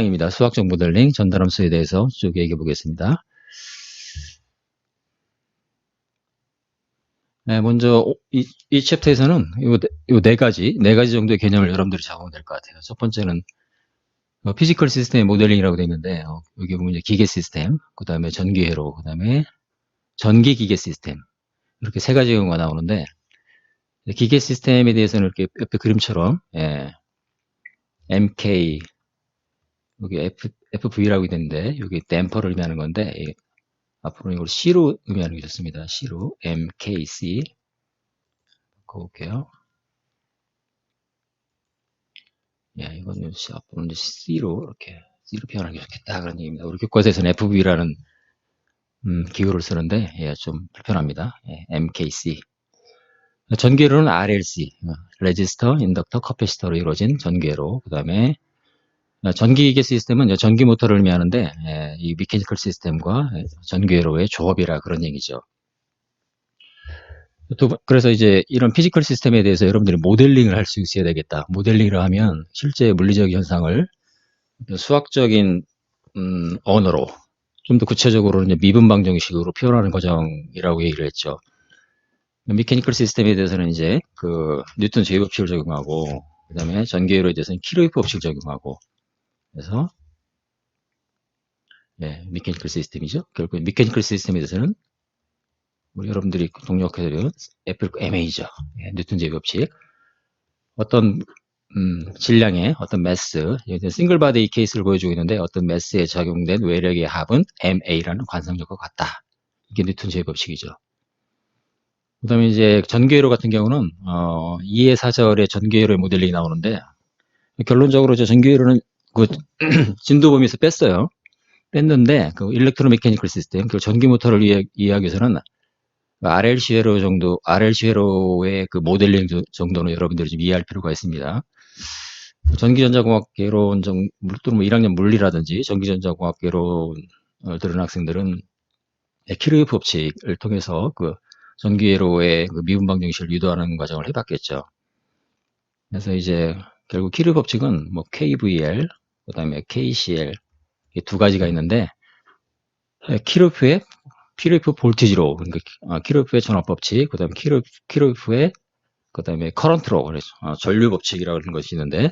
입니다. 수학적 모델링 전달함수에 대해서 쭉 얘기해 보겠습니다. 네, 먼저 이 챕터에서는 요 네 가지 정도의 개념을 여러분들이 잡으면 될 것 같아요. 첫 번째는 피지컬 시스템 모델링이라고 되어 있는데 여기 보면 이제 기계 시스템, 그 다음에 전기 회로, 그 다음에 전기 기계 시스템, 이렇게 세 가지 경우가 나오는데, 기계 시스템에 대해서는 이렇게 옆에 그림처럼 MK, 여기 FV라고 되는데 여기 댐퍼를 의미하는 건데, 앞으로 이걸 C로 의미하는 게 좋습니다. C로 MKC 바꿔볼게요. 예, 이거는 앞으로 이제 C로 표현하는 게 좋겠다 그런 얘기입니다. 우리 교과서에서는 FV라는 기호를 쓰는데 좀 불편합니다. MKC. 전기회로는 RLC, 레지스터, 인덕터, 커패시터로 이루어진 전기회로. 그 다음에 전기기계 시스템은 전기 모터를 의미하는데 이 미케니컬 시스템과 전기회로의 조합이라 그런 얘기죠. 그래서 이제 이런 피지컬 시스템에 대해서 여러분들이 모델링을 할 수 있어야 되겠다. 모델링을 하면 실제 물리적 현상을 수학적인 언어로 좀 더 구체적으로는 미분방 정식으로 표현하는 과정이라고 얘기를 했죠. 미케니컬 시스템에 대해서는 이제 그 뉴턴 제곱법칙을 적용하고, 그 다음에 전기회로에 대해서는 키로이프 법칙을 적용하고, 그래서 미케니컬 시스템이죠. 결국 미케니컬 시스템에 대해서는 우리 여러분들이 동력해서 배운 MA죠. 뉴턴 제곱법칙. 어떤 질량의 어떤 매스, 싱글 바디 케이스를 보여주고 있는데 어떤 매스에 적용된 외력의 합은 MA라는 관성력과 같다. 이게 뉴턴 제곱법칙이죠. 그 다음에 이제 전기회로 같은 경우는 2의 4절의 전기회로의 모델링이 나오는데, 결론적으로 전기회로는 그 진도 범위에서 뺐어요. 뺐는데 그 일렉트로메케니컬 시스템, 그 전기 모터를 이해하기 위해서는 RLC 회로 정도, RLC 회로의 그 모델링 정도는 여러분들이 좀 이해할 필요가 있습니다. 전기전자공학계로 또는 뭐 1학년 물리라든지 전기전자공학계로 들은 학생들은 키르요프 법칙을 통해서 그 전기회로의 그 미분방 정식을 유도하는 과정을 해봤겠죠. 그래서 이제 결국 키르요프 법칙은 뭐 KVL, 그 다음에 KCL 이 두 가지가 있는데, 키르요프의 볼티지로, 그러니까 키르요프의 전압법칙, 그 다음에 키르요프의 그 다음에 커런트로, 그래서 전류 법칙이라고 하는 것이 있는데,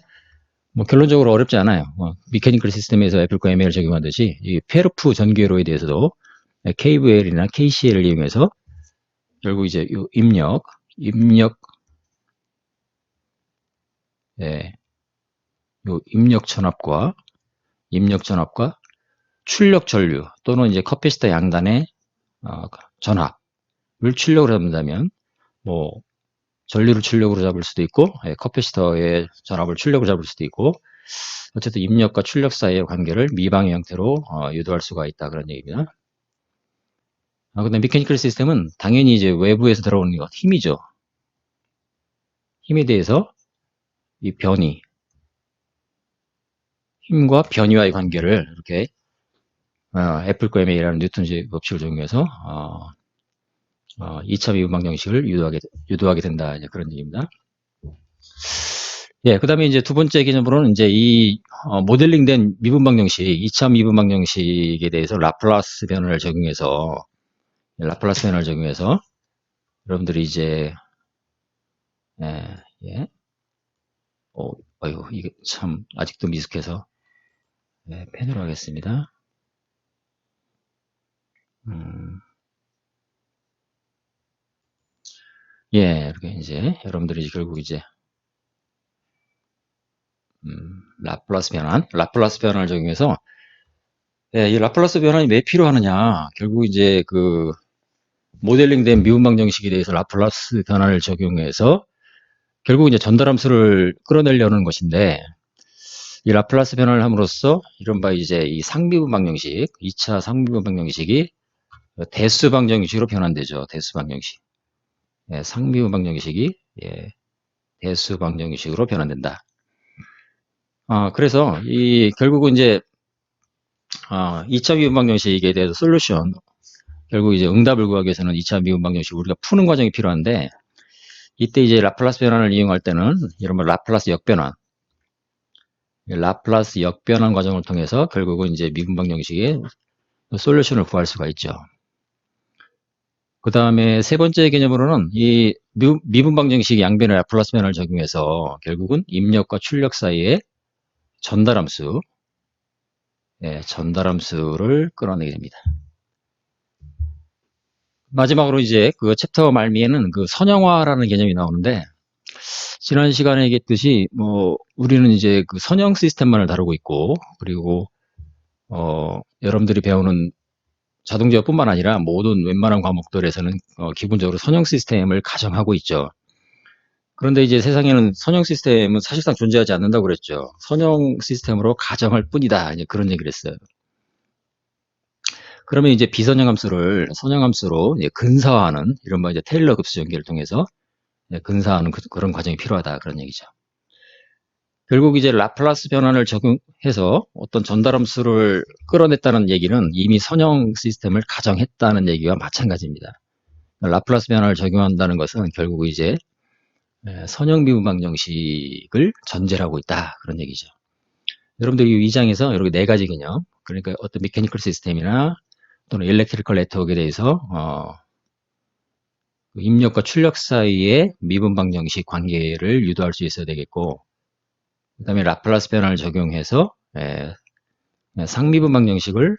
뭐 결론적으로 어렵지 않아요. 미케니컬 시스템에서 애플과 MA를 적용하듯이 이 페르프 전기회로에 대해서도 KVL이나 KCL을 이용해서 결국 이제 요 입력, 요 입력 전압과 출력 전류 또는 이제 커패시터 양단의 전압을 출력을 한다면, 뭐 전류를 출력으로 잡을 수도 있고 커패시터의 전압을 출력으로 잡을 수도 있고, 어쨌든 입력과 출력 사이의 관계를 미방의 형태로 유도할 수가 있다 그런 얘기입니다. 근데 미케니컬 시스템은 당연히 이제 외부에서 들어오는 것, 힘이죠. 힘에 대해서 이 힘과 변위와의 관계를 이렇게 애플과 MA라는 뉴턴의 법칙을 적용해서 2차 미분방 정식을 유도하게 된다, 이제 그런 얘기입니다. 그 다음에 이제 두 번째 개념으로는 이제 이 모델링된 미분방 정식, 2차 미분방 정식에 대해서 라플라스 변화를 적용해서 여러분들이 이제 아이고, 이게 참 아직도 미숙해서 펜으로 하겠습니다. 이렇게 이제 여러분들이 결국 이제 라플라스 변환을 적용해서, 이 라플라스 변환이 왜 필요하느냐, 결국 이제 그 모델링된 미분방 정식에 대해서 라플라스 변환을 적용해서 결국 이제 전달함수를 끌어내려는 것인데, 이 라플라스 변환을 함으로써 이른바 이제 이 상미분방 정식, 2차 상미분방 정식이 대수방 정식으로 변환되죠. 대수방 정식. 상미분방 정식이 대수방 정식으로 변환된다. 그래서 결국은 이제 2차 미분방 정식에 대해서 솔루션, 결국 이제 응답을 구하기 위해서는 2차 미분방 정식을 우리가 푸는 과정이 필요한데, 이때 이제 라플라스 변환을 이용할 때는 이른바 라플라스 역변환, 라플라스 역변환 과정을 통해서 결국은 이제 미분방 정식의 솔루션을 구할 수가 있죠. 그 다음에 세 번째 개념으로는 이 미분방 정식 양변의 라플라스 변화를 적용해서 결국은 입력과 출력 사이에 전달함수, 전달함수를 끌어내게 됩니다. 마지막으로 이제 그 챕터 말미에는 그 선형화라는 개념이 나오는데, 지난 시간에 얘기했듯이 우리는 이제 그 선형 시스템만을 다루고 있고, 그리고 여러분들이 배우는 자동제어뿐만 아니라 모든 웬만한 과목들에서는 기본적으로 선형 시스템을 가정하고 있죠. 그런데 이제 세상에는 선형 시스템은 사실상 존재하지 않는다고 그랬죠. 선형 시스템으로 가정할 뿐이다. 이제 그런 얘기를 했어요. 그러면 이제 비선형 함수를 선형 함수로 이제 근사화하는 이른바 이제 테일러 급수 전개를 통해서 근사화하는 그런 과정이 필요하다. 그런 얘기죠. 결국 이제 라플라스 변환을 적용해서 어떤 전달함수를 끌어냈다는 얘기는 이미 선형 시스템을 가정했다는 얘기와 마찬가지입니다. 라플라스 변환을 적용한다는 것은 결국 이제 선형 미분방 정식을 전제로 하고 있다. 그런 얘기죠. 여러분들이 이 2장에서 이렇게 네 가지 개념, 그러니까 어떤 메커니컬 시스템이나 또는 일렉트리컬 네트워크에 대해서 입력과 출력 사이의 미분방 정식 관계를 유도할 수 있어야 되겠고, 그 다음에 라플라스 변환을 적용해서 상미분방 정식을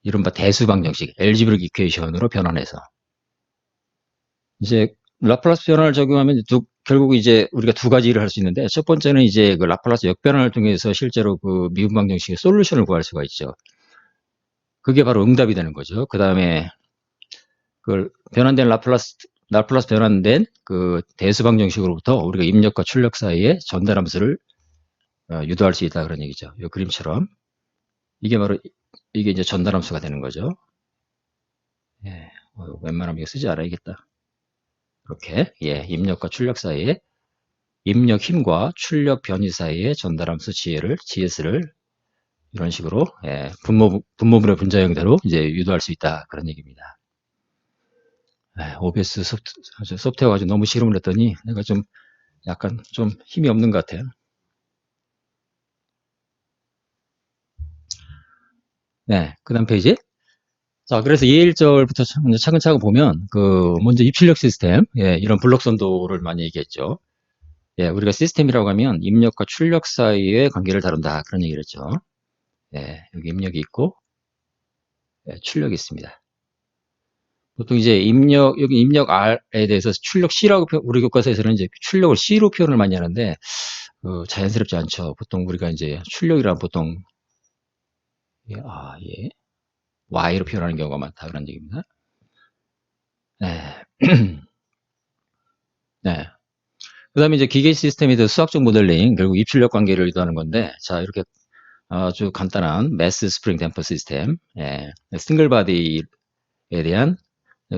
이른바 대수방 정식, 엘지브릭 이퀘이션으로 변환해서 이제 라플라스 변환을 적용하면 결국 이제 우리가 두 가지 일을 할 수 있는데, 첫 번째는 이제 그 라플라스 역변환을 통해서 실제로 그 미분방 정식의 솔루션을 구할 수가 있죠. 그게 바로 응답이 되는 거죠. 그 다음에 그 변환된 라플라스 변환된 그 대수방 정식으로부터 우리가 입력과 출력 사이에 전달함수를 유도할 수 있다. 그런 얘기죠. 이 그림처럼 이게 바로 이게 이제 전달함수가 되는 거죠. 웬만하면 이거 쓰지 않아야겠다. 이렇게 입력과 출력 사이에 입력 힘과 출력 변이 사이의 전달함수 GS를 이런 식으로 분모분의 분자 형태로 이제 유도할 수 있다. 그런 얘기입니다. OBS 소프트웨어가 좀 너무 실험을 했더니 내가 좀 약간 좀 힘이 없는 것 같아요. 그 다음 페이지. 자, 그래서 2일절부터 차근차근 보면 먼저 입출력 시스템, 이런 블록 선도를 많이 얘기했죠. 우리가 시스템이라고 하면 입력과 출력 사이의 관계를 다룬다. 그런 얘기를 했죠. 여기 입력이 있고, 출력이 있습니다. 보통 이제 여기 입력 R에 대해서 출력 C라고 우리 교과서에서는 이제 출력을 C로 표현을 많이 하는데, 자연스럽지 않죠. 보통 우리가 이제 출력이란 보통, Y로 표현하는 경우가 많다. 그런 얘기입니다. 그 다음에 이제 기계 시스템에 대해서 수학적 모델링, 결국 입출력 관계를 유도하는 건데, 자, 이렇게 아주 간단한 매스 스프링 댐퍼 시스템, 싱글 바디에 대한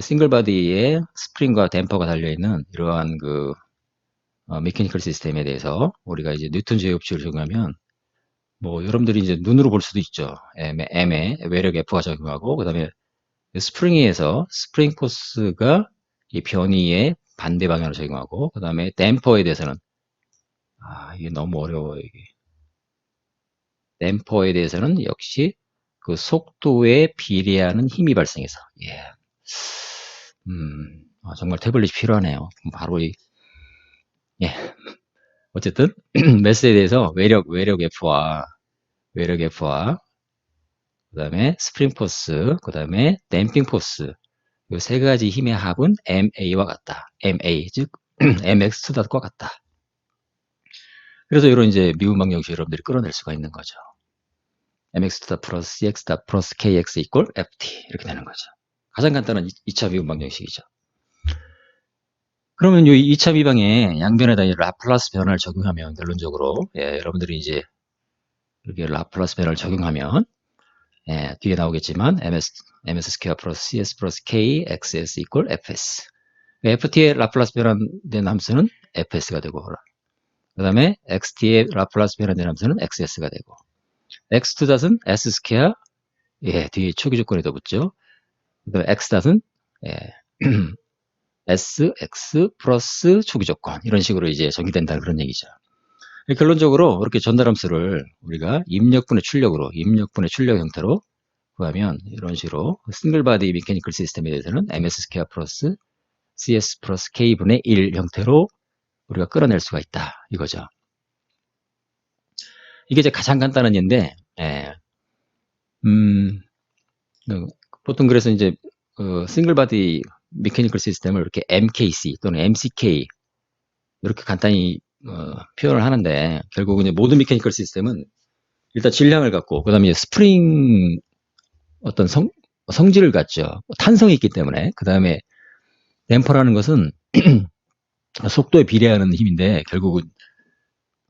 싱글 바디에 스프링과 댐퍼가 달려있는 이러한 메커니컬 시스템에 대해서 우리가 이제 뉴턴 제곱식을 적용하면 여러분들이 이제 눈으로 볼 수도 있죠. M에 외력 F가 적용하고, 그 다음에 스프링에 의해서 스프링 포스가 이 변이의 반대 방향으로 적용하고, 그 다음에 댐퍼에 대해서는 이게 너무 어려워요. 이게. 댐퍼에 대해서는 역시 그 속도에 비례하는 힘이 발생해서 정말 태블릿이 필요하네요. 바로 어쨌든 매스에 대해서 외력 F와 그 다음에 스프링 포스, 그 다음에 댐핑 포스, 이 세 가지 힘의 합은 MA와 같다. MA, 즉 MX2닷과 같다. 그래서 이런 이제 미분방 정식 여러분들이 끌어낼 수가 있는 거죠. MX2 플러스 CX 플러스 KX 이퀄 FT 이렇게 되는 거죠. 가장 간단한 2차 미분방 정식이죠. 그러면 이 2차 미방에 양변에다 라플라스 변화를 적용하면 결론적으로 여러분들이 이제 이렇게 라플라스 변화를 적용하면 뒤에 나오겠지만 ms 스퀘어 플러스 cs 플러스 k xs 이퀄 fs. ft의 라플라스 변환된 함수는 fs가 되고, 그 다음에 xt의 라플라스 변환된 함수는 xs가 되고, x2닷은 s 스퀘어, 뒤에 초기 조건에 더 붙죠. 그 다음에 x닷은 sx 플러스 초기 조건, 이런 식으로 이제 전개된다는 그런 얘기죠. 결론적으로 이렇게 전달함수를 우리가 입력분의 출력 형태로 구하면 이런 식으로 싱글 바디 미케니컬 시스템에 대해서는 ms 스퀘어 플러스 cs 플러스 k분의 1 형태로 우리가 끌어낼 수가 있다 이거죠. 이게 이제 가장 간단한 예인데, 보통 그래서 이제 싱글 바디 미케니컬 시스템을 이렇게 MKC 또는 MCK 이렇게 간단히 표현을 하는데, 결국은 이제 모든 미케니컬 시스템은 일단 질량을 갖고 그다음에 스프링 어떤 성질을 갖죠. 탄성이 있기 때문에. 그다음에 댐퍼라는 것은 속도에 비례하는 힘인데, 결국은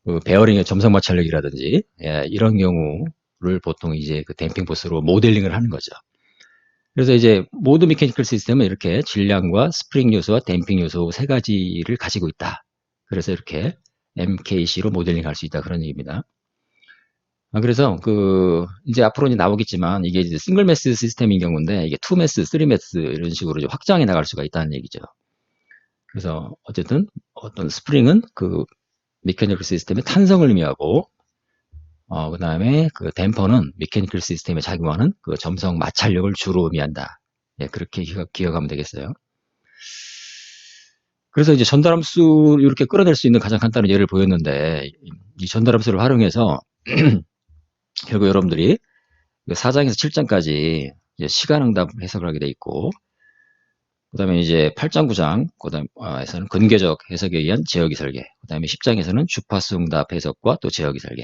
그 베어링의 점성 마찰력이라든지 이런 경우를 보통 이제 그 댐핑 포스로 모델링을 하는 거죠. 그래서 이제 모든 미케니컬 시스템은 이렇게 질량과 스프링 요소와 댐핑 요소 세 가지를 가지고 있다. 그래서 이렇게 MKC로 모델링 할 수 있다 그런 얘기입니다. 그래서 이제 앞으로 이제 나오겠지만 이게 이제 싱글 매스 시스템인 경우인데 이게 2매스, 3매스 이런 식으로 이제 확장해 나갈 수가 있다는 얘기죠. 그래서 어쨌든 어떤 스프링은 그 미케니컬 시스템의 탄성을 의미하고 그 다음에 그 댐퍼는 미케니컬 시스템에 작용하는 그 점성 마찰력을 주로 의미한다. 예, 그렇게 기억하면 되겠어요. 그래서 이제 전달함수 이렇게 끌어낼 수 있는 가장 간단한 예를 보였는데, 이 전달함수를 활용해서 결국 여러분들이 4장에서 7장까지 시간응답 해석을 하게 돼 있고, 그 다음에 이제 8장, 9장, 그 다음에서는 근계적 해석에 의한 제어기 설계, 그 다음에 10장에서는 주파수 응답 해석과 또 제어기 설계.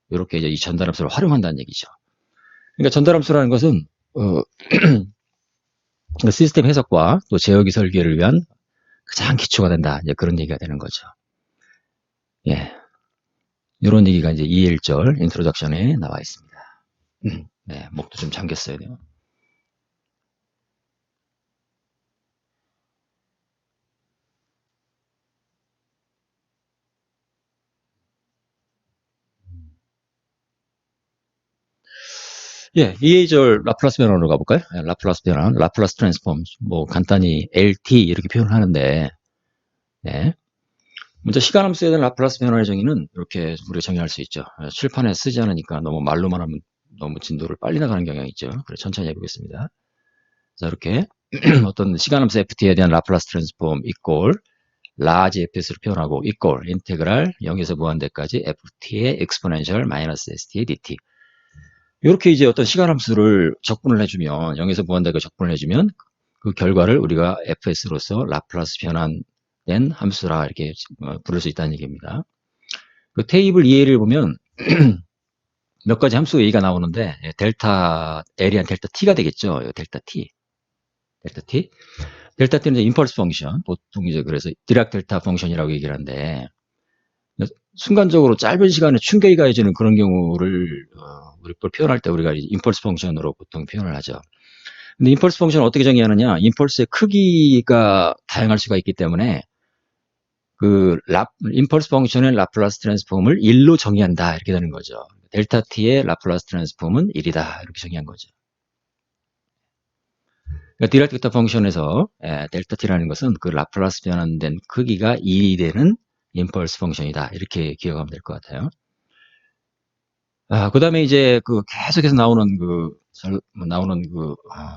이렇게 이제 이 전달함수를 활용한다는 얘기죠. 그러니까 전달함수라는 것은, 시스템 해석과 또 제어기 설계를 위한 가장 기초가 된다. 이제 그런 얘기가 되는 거죠. 예. 이런 얘기가 이제 2일절 인트로덕션에 나와 있습니다. 네, 목도 좀 잠겼어요. 예, 2A절 라플라스 변환으로 가볼까요? 예, 라플라스 변환, 라플라스 트랜스폼, 뭐 간단히 LT 이렇게 표현을 하는데, 예. 먼저 시간함수에 대한 라플라스 변환의 정의는 이렇게 우리가 정의할 수 있죠. 칠판에 쓰지 않으니까 너무 말로만 하면 너무 진도를 빨리 나가는 경향이 있죠. 그래서 천천히 해보겠습니다. 자, 이렇게 어떤 시간함수 FT에 대한 라플라스 트랜스폼 이꼴 라지 fs로 표현하고 이꼴 인테그랄 0에서 무한대까지 ft의 exponential 마이너스 st의 dt. 이렇게 이제 어떤 시간함수를 적분을 해주면 0에서 무한대까지 적분을 해주면 그 결과를 우리가 fs로서 라플라스 변환된 함수라 이렇게 부를 수 있다는 얘기입니다. 그 테이블 2A를 보면 몇 가지 함수 얘기가 나오는데 델타 L이 한 델타 T가 되겠죠. 델타 T. 델타 T는 이제 임펄스 펑션, 보통 이제 그래서 디락 델타 펑션이라고 얘기를 하는데, 순간적으로 짧은 시간에 충격이 가해지는 그런 경우를 우리 걸 표현할 때 우리가 임펄스 펑션으로 보통 표현을 하죠. 근데 임펄스 펑션을 어떻게 정의하느냐? 임펄스의 크기가 다양할 수가 있기 때문에 임펄스 펑션의 라플라스 트랜스폼을 1로 정의한다 이렇게 되는 거죠. 델타 t의 라플라스 트랜스폼은 1이다 이렇게 정의한 거죠. 그러니까 디락 델타 펑션에서 델타 t라는 것은 그 라플라스 변환된 크기가 2이 되는 임펄스 펑션이다 이렇게 기억하면 될 것 같아요. 그 다음에 이제 계속해서 나오는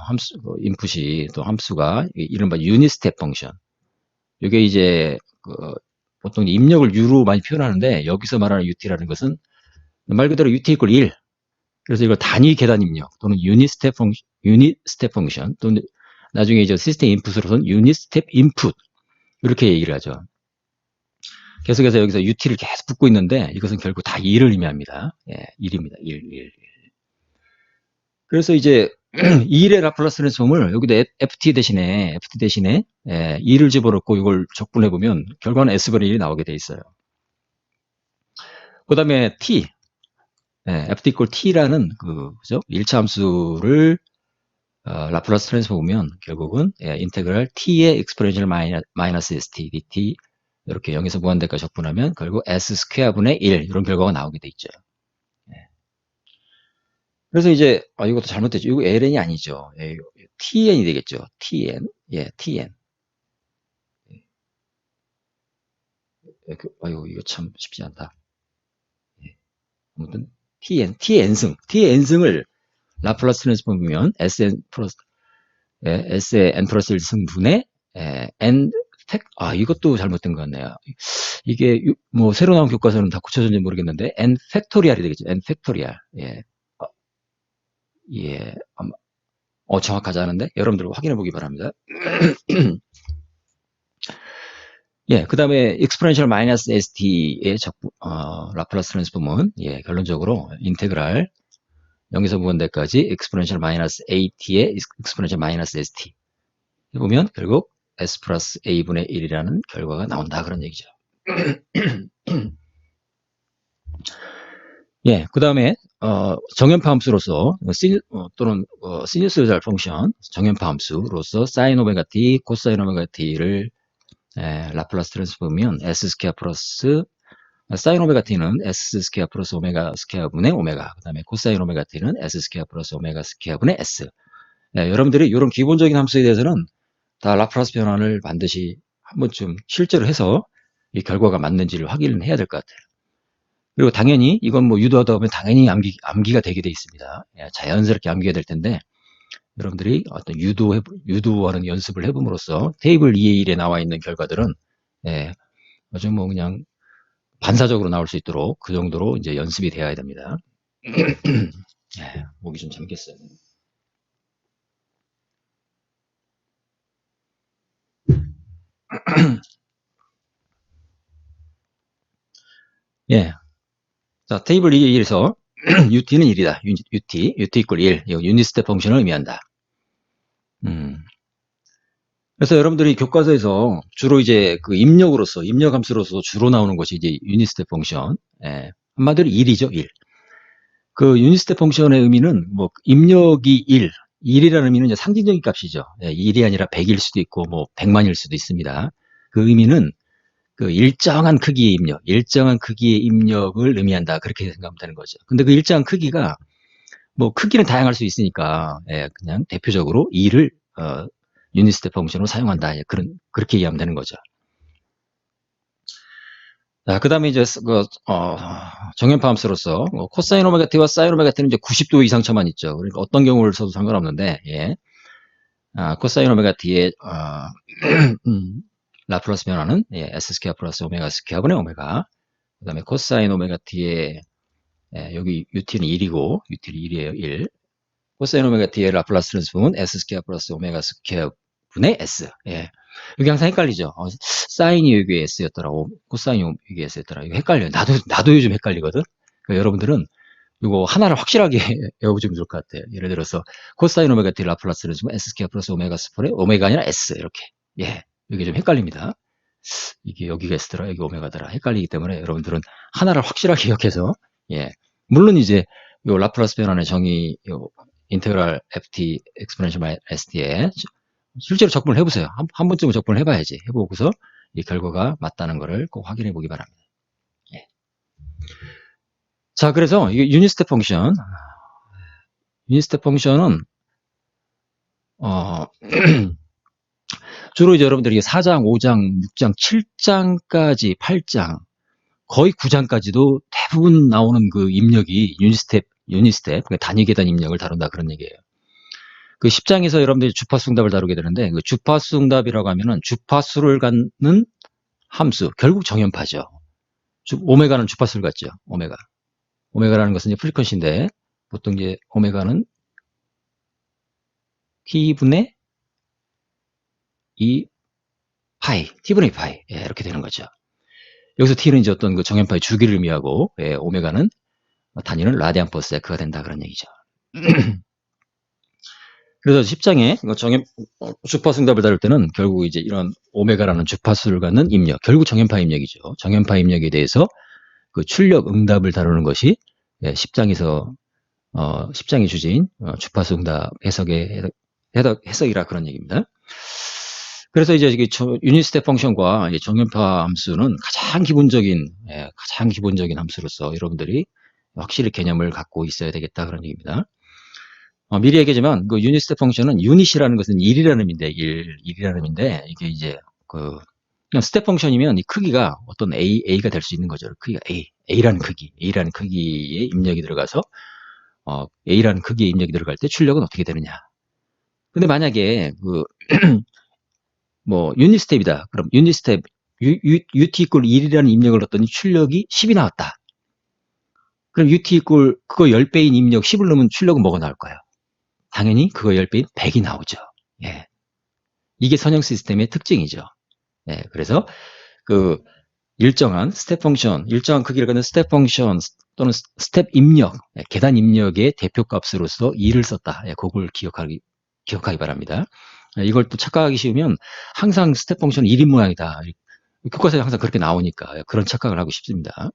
함수, 인풋이 또 함수가 이른바 유닛 스텝 펑션. 이게 이제 보통 입력을 u로 많이 표현하는데 여기서 말하는 ut라는 것은 말 그대로 ut 이퀄 1. 그래서 이걸 단위 계단 입력 또는 유닛 스텝 펑션 또는 나중에 이제 시스템 인풋으로서는 유닛 스텝 인풋 이렇게 얘기를 하죠. 계속해서 여기서 ut를 계속 붙고 있는데 이것은 결국 다 1을 의미합니다. 예, 1입니다. 1. 그래서 이제 2일의 라플라스 트랜스폼을 여기다 FT 대신에 2를 집어넣고 이걸 적분해 보면 결과는 S분의 1이 나오게 돼 있어요. 그 다음에 T, FT 이퀄 T라는 그죠? 1차 함수를 라플라스 트랜스폼 보면 결국은 인테그랄 T의 exponential 마이너스 ST dt 이렇게 0에서 무한대까지 적분하면 결국 S 스퀘어분의 1 이런 결과가 나오게 돼 있죠. 그래서 이제 이것도 잘못됐죠. 이거 ln이 아니죠. tn이 되겠죠. tn. 예, tn. 아이고, 이거 참 쉽지 않다. 예. 아무튼, Tn승을 라플라스 트랜스폼이면 S의 n 플러스 1 승분의 n 이것도 잘못된 것 같네요. 이게 뭐 새로 나온 교과서는 다 고쳐졌는지 모르겠는데 n 팩토리얼이 되겠죠. n 팩토리얼. 예. 예. 정확하지 않은데 여러분들 확인해 보기 바랍니다. 예, 그 다음에 exponential 마이너스 st의 라플라스 트랜스폼은 결론적으로 인테그랄 0에서 무한대까지 exponential 마이너스 at의 exponential 마이너스 st 해보면 결국 s 플러스 a분의 1이라는 결과가 나온다 그런 얘기죠. 예, 그 다음에 정연파 함수로서 또는 시누소이달 펑션 정연파 함수로서 사인 오메가 t, 코사인 오메가 t를 라플라스 트랜스폼이면 s 스퀘어 플러스 사인 오메가 t는 s 스퀘어 플러스 오메가 스퀘어 분의 오메가, 그 다음에 코사인 오메가 t는 s 스퀘어 플러스 오메가 스퀘어 분의 s. 여러분들이 이런 기본적인 함수에 대해서는 다 라플라스 변환을 반드시 한 번쯤 실제로 해서 이 결과가 맞는지를 확인을 해야 될 것 같아요. 그리고 당연히 이건 뭐 유도하다 보면 당연히 암기가 되게 돼 있습니다. 자연스럽게 암기가 될 텐데 여러분들이 어떤 유도하는 연습을 해봄으로써 테이블 2의 1에 나와 있는 결과들은 아주 뭐 그냥 반사적으로 나올 수 있도록 그 정도로 이제 연습이 되어야 됩니다. 목이 좀 잠겼어요. 예. 자, 테이블 2의 1에서 UT는 1이다. UT 이퀄 1. 이거 유닛 스텝 펑션을 의미한다. 그래서 여러분들이 교과서에서 주로 이제 그 입력 함수로서 주로 나오는 것이 이제 유닛 스텝 펑션. 한마디로 1이죠, 1. 그 유닛 스텝 펑션의 의미는 뭐 입력이 1이라는 의미는 이제 상징적인 값이죠. 1이 아니라 100일 수도 있고 뭐 100만일 수도 있습니다. 그 의미는 그 일정한 크기의 입력을 의미한다. 그렇게 생각하면 되는 거죠. 근데 그 일정한 크기가 뭐 크기는 다양할 수 있으니까 그냥 대표적으로 2를 유닛 스텝 펑션으로 사용한다. 그렇게 이해하면 되는 거죠. 자, 그 다음에 이제 정연파 함수로서 코사인 오메가 t와 사인 오메가 t는 이제 90도 이상 차만 있죠. 그러니까 어떤 경우를 써도 상관없는데, 코사인 오메가 t의 라플라스 변화는 s 스퀘어 플러스 오메가 스퀘어분의 오메가. 그 다음에 코사인 오메가 t의 여기 ut는 1이고 ut는 1이에요. 1. 코사인 오메가 t의 라플라스 트랜스폼은 s 스퀘어 플러스 오메가 스퀘어 분의 s. 여기 항상 헷갈리죠. 사인이 여기 s였더라, 코사인이 여기 s였더라. 이거 헷갈려요. 나도 요즘 헷갈리거든. 그러니까 여러분들은 이거 하나를 확실하게 외워보시면 좋을 것 같아요. 예를 들어서 코사인 오메가 t 라플라스 트랜스폼은 s 스퀘어 플러스 오메가 스포레 오메가 아니라 s 이렇게. 이게 좀 헷갈립니다. 이게 여기가 s더라, 여기 오메가더라. 헷갈리기 때문에 여러분들은 하나를 확실하게 기억해서 물론 이제 요 라플라스 변환의 정의 인테그랄 ft exponential st에 실제로 적분을 해보세요. 한 번쯤은 적분을 해봐야지. 해보고서 이 결과가 맞다는 것을 꼭 확인해 보기 바랍니다. 자, 그래서 이 유닛 스텝 펑션, 은 주로 이제 여러분들이 4장, 5장, 6장, 7장까지 8장, 거의 9장까지도 대부분 나오는 그 입력이 유닛 스텝, 그러니까 단위 계단 입력을 다룬다 그런 얘기예요. 그 10장에서 여러분들이 주파수 응답을 다루게 되는데 그 주파수 응답이라고 하면은 주파수를 갖는 함수, 결국 정연파죠. 오메가는 주파수를 갖죠. 오메가라는 것은 이제 프리퀀시인데 보통 이제 오메가는 t분의 2 파이, t분의 2 파이 이렇게 되는 거죠. 여기서 t는 이제 어떤 그 정연파의 주기를 의미하고 오메가는 단위는 라디안 퍼 세크가 된다 그런 얘기죠. 그래서 10장에 주파수 응답을 다룰 때는 결국 이제 이런 오메가라는 주파수를 갖는 입력, 결국 정연파 입력이죠. 정연파 입력에 대해서 그 출력 응답을 다루는 것이 10장에서 10장의 주제인 주파수 응답 해석이라 그런 얘기입니다. 그래서 이제 유닛 스텝 펑션과 정연파 함수는 가장 기본적인 함수로서 여러분들이 확실히 개념을 갖고 있어야 되겠다 그런 얘기입니다. 미리 얘기하지만 그 유닛 스텝 펑션은 유닛이라는 것은 1이라는 의미인데 1이라는 의미인데 이게 이제 그 그냥 스텝 펑션이면 이 크기가 어떤 A가 될 수 있는 거죠. 크기가 A라는 크기의 입력이 들어가서, A라는 크기의 입력이 들어갈 때 출력은 어떻게 되느냐. 근데 만약에, 유닛 스텝이다. 그럼 유닛 스텝, UT 이퀄 1이라는 입력을 넣었더니 출력이 10이 나왔다. 그럼 UT 이퀄 그거 10배인 입력 10을 넣으면 출력은 뭐가 나올 거예요? 당연히 그거 10배인 100이 나오죠. 예. 이게 선형 시스템의 특징이죠. 예. 그래서 일정한 스텝 펑션, 일정한 크기를 갖는 스텝 펑션 또는 스텝 입력, 계단 입력의 대표 값으로서 2를 썼다. 그걸 기억하기 바랍니다. 이걸 또 착각하기 쉬우면 항상 스텝 펑션 1인 모양이다. 교과서에 항상 그렇게 나오니까 그런 착각을 하고 싶습니다.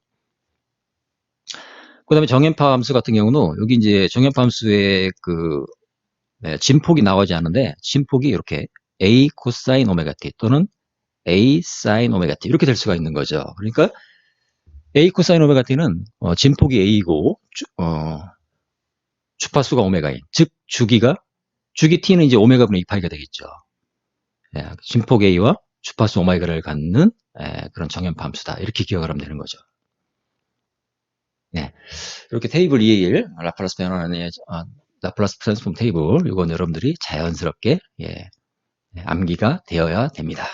그 다음에 정연파 함수 같은 경우는 여기 이제 정연파 함수의 진폭이 나오지 않는데 진폭이 이렇게 A 코사인 오메가 t 또는 A 사인 오메가 t 이렇게 될 수가 있는 거죠. 그러니까 A 코사인 오메가 t는 진폭이 A이고 주파수가 오메가인, 즉 주기 t는 이제 오메가 분의 2파이가 되겠죠. 예, 진폭 A와 주파수 오메가를 갖는 그런 정연파 함수다. 이렇게 기억을 하면 되는 거죠. 네, 이렇게 테이블 2의 1 라플라스 변환의 라플라스 트랜스폼 테이블 이건 여러분들이 자연스럽게 암기가 되어야 됩니다.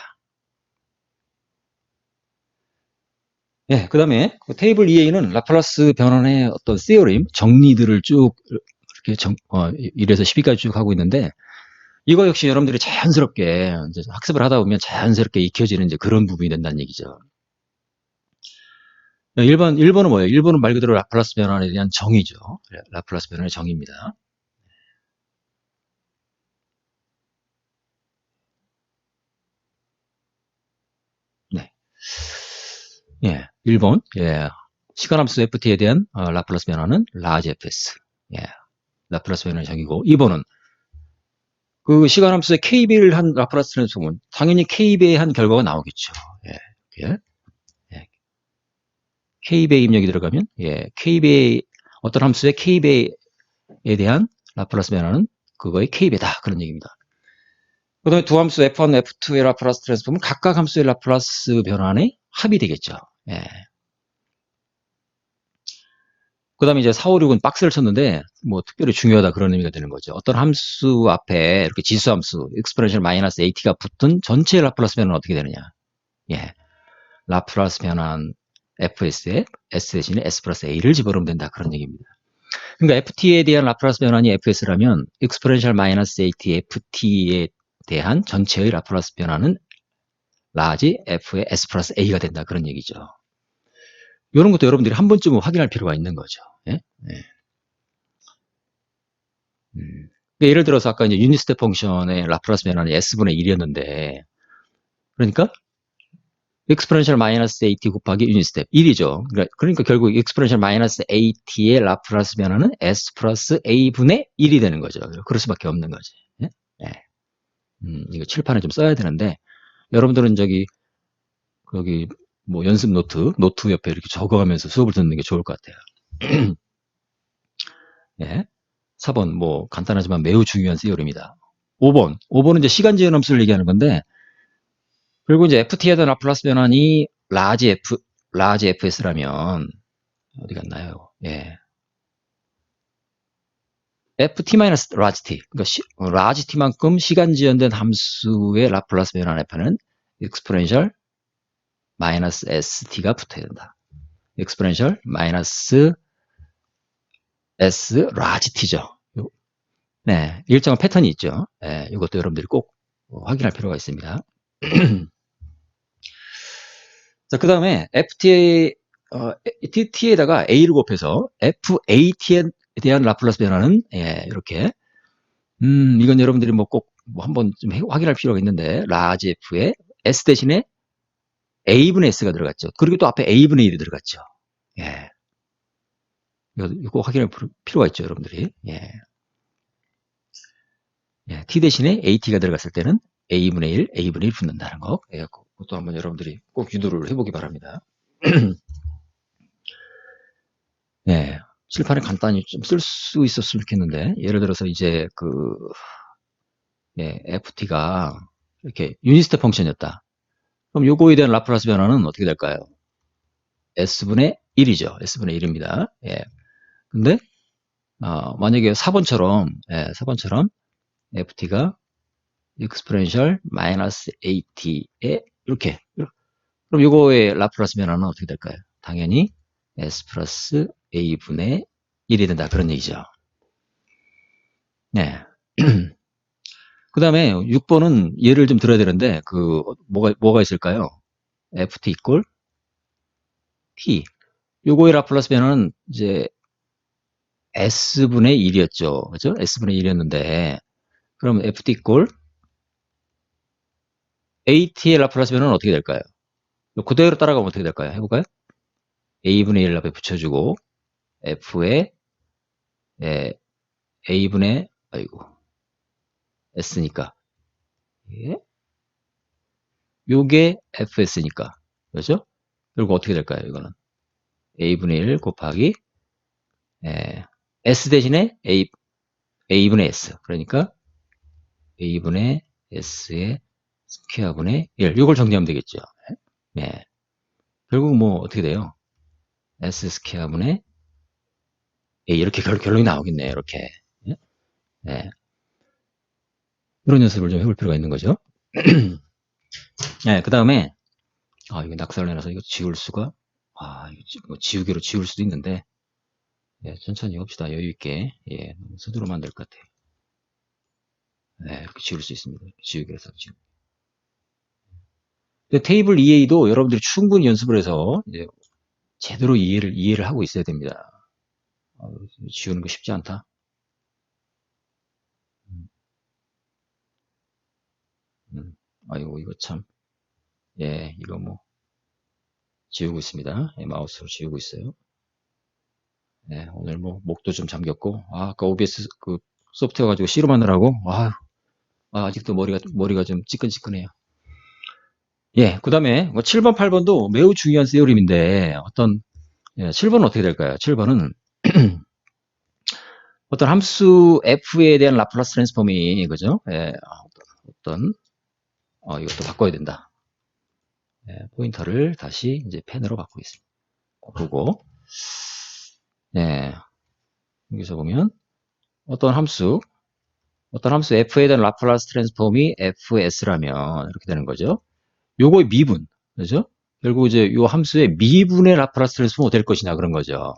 그 다음에 테이블 2A는 라플라스 변환의 어떤 시어림, 정리들을 쭉 이렇게 1에서 10위까지 쭉 하고 있는데 이거 역시 여러분들이 자연스럽게 이제 학습을 하다 보면 자연스럽게 익혀지는 이제 그런 부분이 된다는 얘기죠. 1번은 뭐예요? 1번은 말 그대로 라플라스 변환에 대한 정의죠. 라플라스 변환의 정의입니다. 네. 1번. 시간함수 ft에 대한 라플라스 변화는 라지 fs. 라플라스 변화의 정의고 2번은 그 시간함수의 k배를 한 라플라스 트랜스폼은 당연히 k배의 한 결과가 나오겠죠. k배 입력이 들어가면 k배 어떤 함수의 k배에 대한 라플라스 변화는 그거의 k배다 그런 얘기입니다. 그 다음에 두 함수 f1, f2의 라플라스 트랜스폼은 각각 함수의 라플라스 변환의 합이 되겠죠. 그 다음에 이제 4, 5, 6은 박스를 쳤는데, 특별히 중요하다 그런 의미가 되는 거죠. 어떤 함수 앞에 이렇게 지수함수, exponential 마이너스 at가 붙은 전체 라플라스 변환은 어떻게 되느냐. 라플라스 변환 fs에 s 대신에 s 플러스 a를 집어넣으면 된다. 그런 얘기입니다. 그러니까 ft에 대한 라플라스 변환이 fs라면, exponential 마이너스 at ft에 대한 전체의 라플라스 변환은 라지 f의 s 플러스 a가 된다. 그런 얘기죠. 이런 것도 여러분들이 한 번쯤은 확인할 필요가 있는 거죠. 그러니까 예를 들어서 아까 이제 유닛 스텝 펑션의 라플라스 변환이 s분의 1이었는데, 그러니까 exponential 마이너스 at 곱하기 유닛 스텝 1이죠. 그러니까 결국 exponential 마이너스 at의 라플라스 변환은 s 플러스 a분의 1이 되는 거죠. 그럴 수밖에 없는 거지. 이거 칠판에 좀 써야 되는데, 여러분들은 거기 연습 노트 옆에 이렇게 적어가면서 수업을 듣는 게 좋을 것 같아요. 4번 간단하지만 매우 중요한 시어림입니다. 5번은 이제 시간 지연 함수를 얘기하는 건데 그리고 이제 ft에 대한 라플라스 변환이 라지 fs라면 어디 갔나요? ft 라지 t 그러니까 라지 t만큼 시간 지연된 함수의 라플라스 변환 f는 exponential 마이너스 st가 붙어야 된다. exponential 마이너스 s 라지 t죠. 일정한 패턴이 있죠. 이것도 여러분들이 꼭 확인할 필요가 있습니다. 자, 그 다음에 t에다가 a를 곱해서 fat에 대한 라플라스 변화는 이렇게 이건 여러분들이 꼭 한번 좀 확인할 필요가 있는데 라지 f에 s 대신에 a분의 s가 들어갔죠. 그리고 또 앞에 a분의 1이 들어갔죠. 이거 확인할 필요가 있죠, 여러분들이. t 대신에 at가 들어갔을 때는 a분의 1, a분의 1 붙는다는 거. 그것도 한번 여러분들이 꼭 유도를 해보기 바랍니다. 칠판에 간단히 좀 쓸 수 있었으면 좋겠는데, 예를 들어서 이제 ft가 이렇게 유닛 스텝 펑션이었다. 그럼 요거에 대한 라플라스 변화는 어떻게 될까요? S분의 1이죠. S분의 1입니다. 예. 근데, 만약에 4번처럼, 예, 4번처럼 FT가 exponential 마이너스 AT에 이렇게. 그럼 요거의 라플라스 변화는 어떻게 될까요? 당연히 S 플러스 A분의 1이 된다. 그런 얘기죠. 네. 그 다음에 6번은 예를 좀 들어야 되는데, 뭐가 있을까요? FT 이꼴 T. 요거의 라플라스 변화는 이제 S분의 1이었죠. 그죠? S분의 1이었는데, 그럼 FT 이꼴 AT의 라플라스 변화는 어떻게 될까요? 그대로 따라가면 어떻게 될까요? 해볼까요? A분의 1 앞에 붙여주고, F에, A분의, 아이고, S니까. 예? 요게 FS니까. 그렇죠? 그리고 어떻게 될까요? 이거는. A분의 1 곱하기, S 대신에 A분의 S. 그러니까, A분의 S의 스퀘어분의 1. 이걸 정리하면 되겠죠. 네. 결국 뭐 어떻게 돼요? S 스퀘어분의 A. 이렇게 결론이 나오겠네요. 이렇게. 네. 이런 연습을 좀 해볼 필요가 있는 거죠. 네, 그 다음에, 이거 낙살내놔서 이거 지울 수가, 이거 지우개로 지울 수도 있는데, 예, 천천히 합시다. 여유있게. 예, 너무 서두르면 안 될 것 같아요. 네, 이렇게 지울 수 있습니다. 지우개에서 지금. 테이블 EA도 여러분들이 충분히 연습을 해서, 이제 제대로 이해를 하고 있어야 됩니다. 지우는 거 쉽지 않다. 아이고, 이거 참. 예, 이거 뭐, 지우고 있습니다. 예, 마우스로 지우고 있어요. 예, 오늘 뭐, 목도 좀 잠겼고, 아까 OBS 그 소프트웨어 가지고 씨름하느라고, 아직도 머리가 좀 찌끈찌끈해요. 예, 그 다음에 7번, 8번도 매우 중요한 세오림인데, 7번은 어떻게 될까요? 7번은 어떤 함수 f에 대한 라플라스 트랜스폼이, 그죠? 예, 이것도 바꿔야 된다. 예, 포인터를 다시 이제 펜으로 바꾸겠습니다. 바꾸고, 예, 여기서 보면, 어떤 함수 f에 대한 라플라스 트랜스폼이 fs라면, 이렇게 되는 거죠. 요거의 미분, 그죠? 결국 이제 요 함수의 미분의 라플라스 트랜스폼이 어떻게 될 것이냐, 그런 거죠.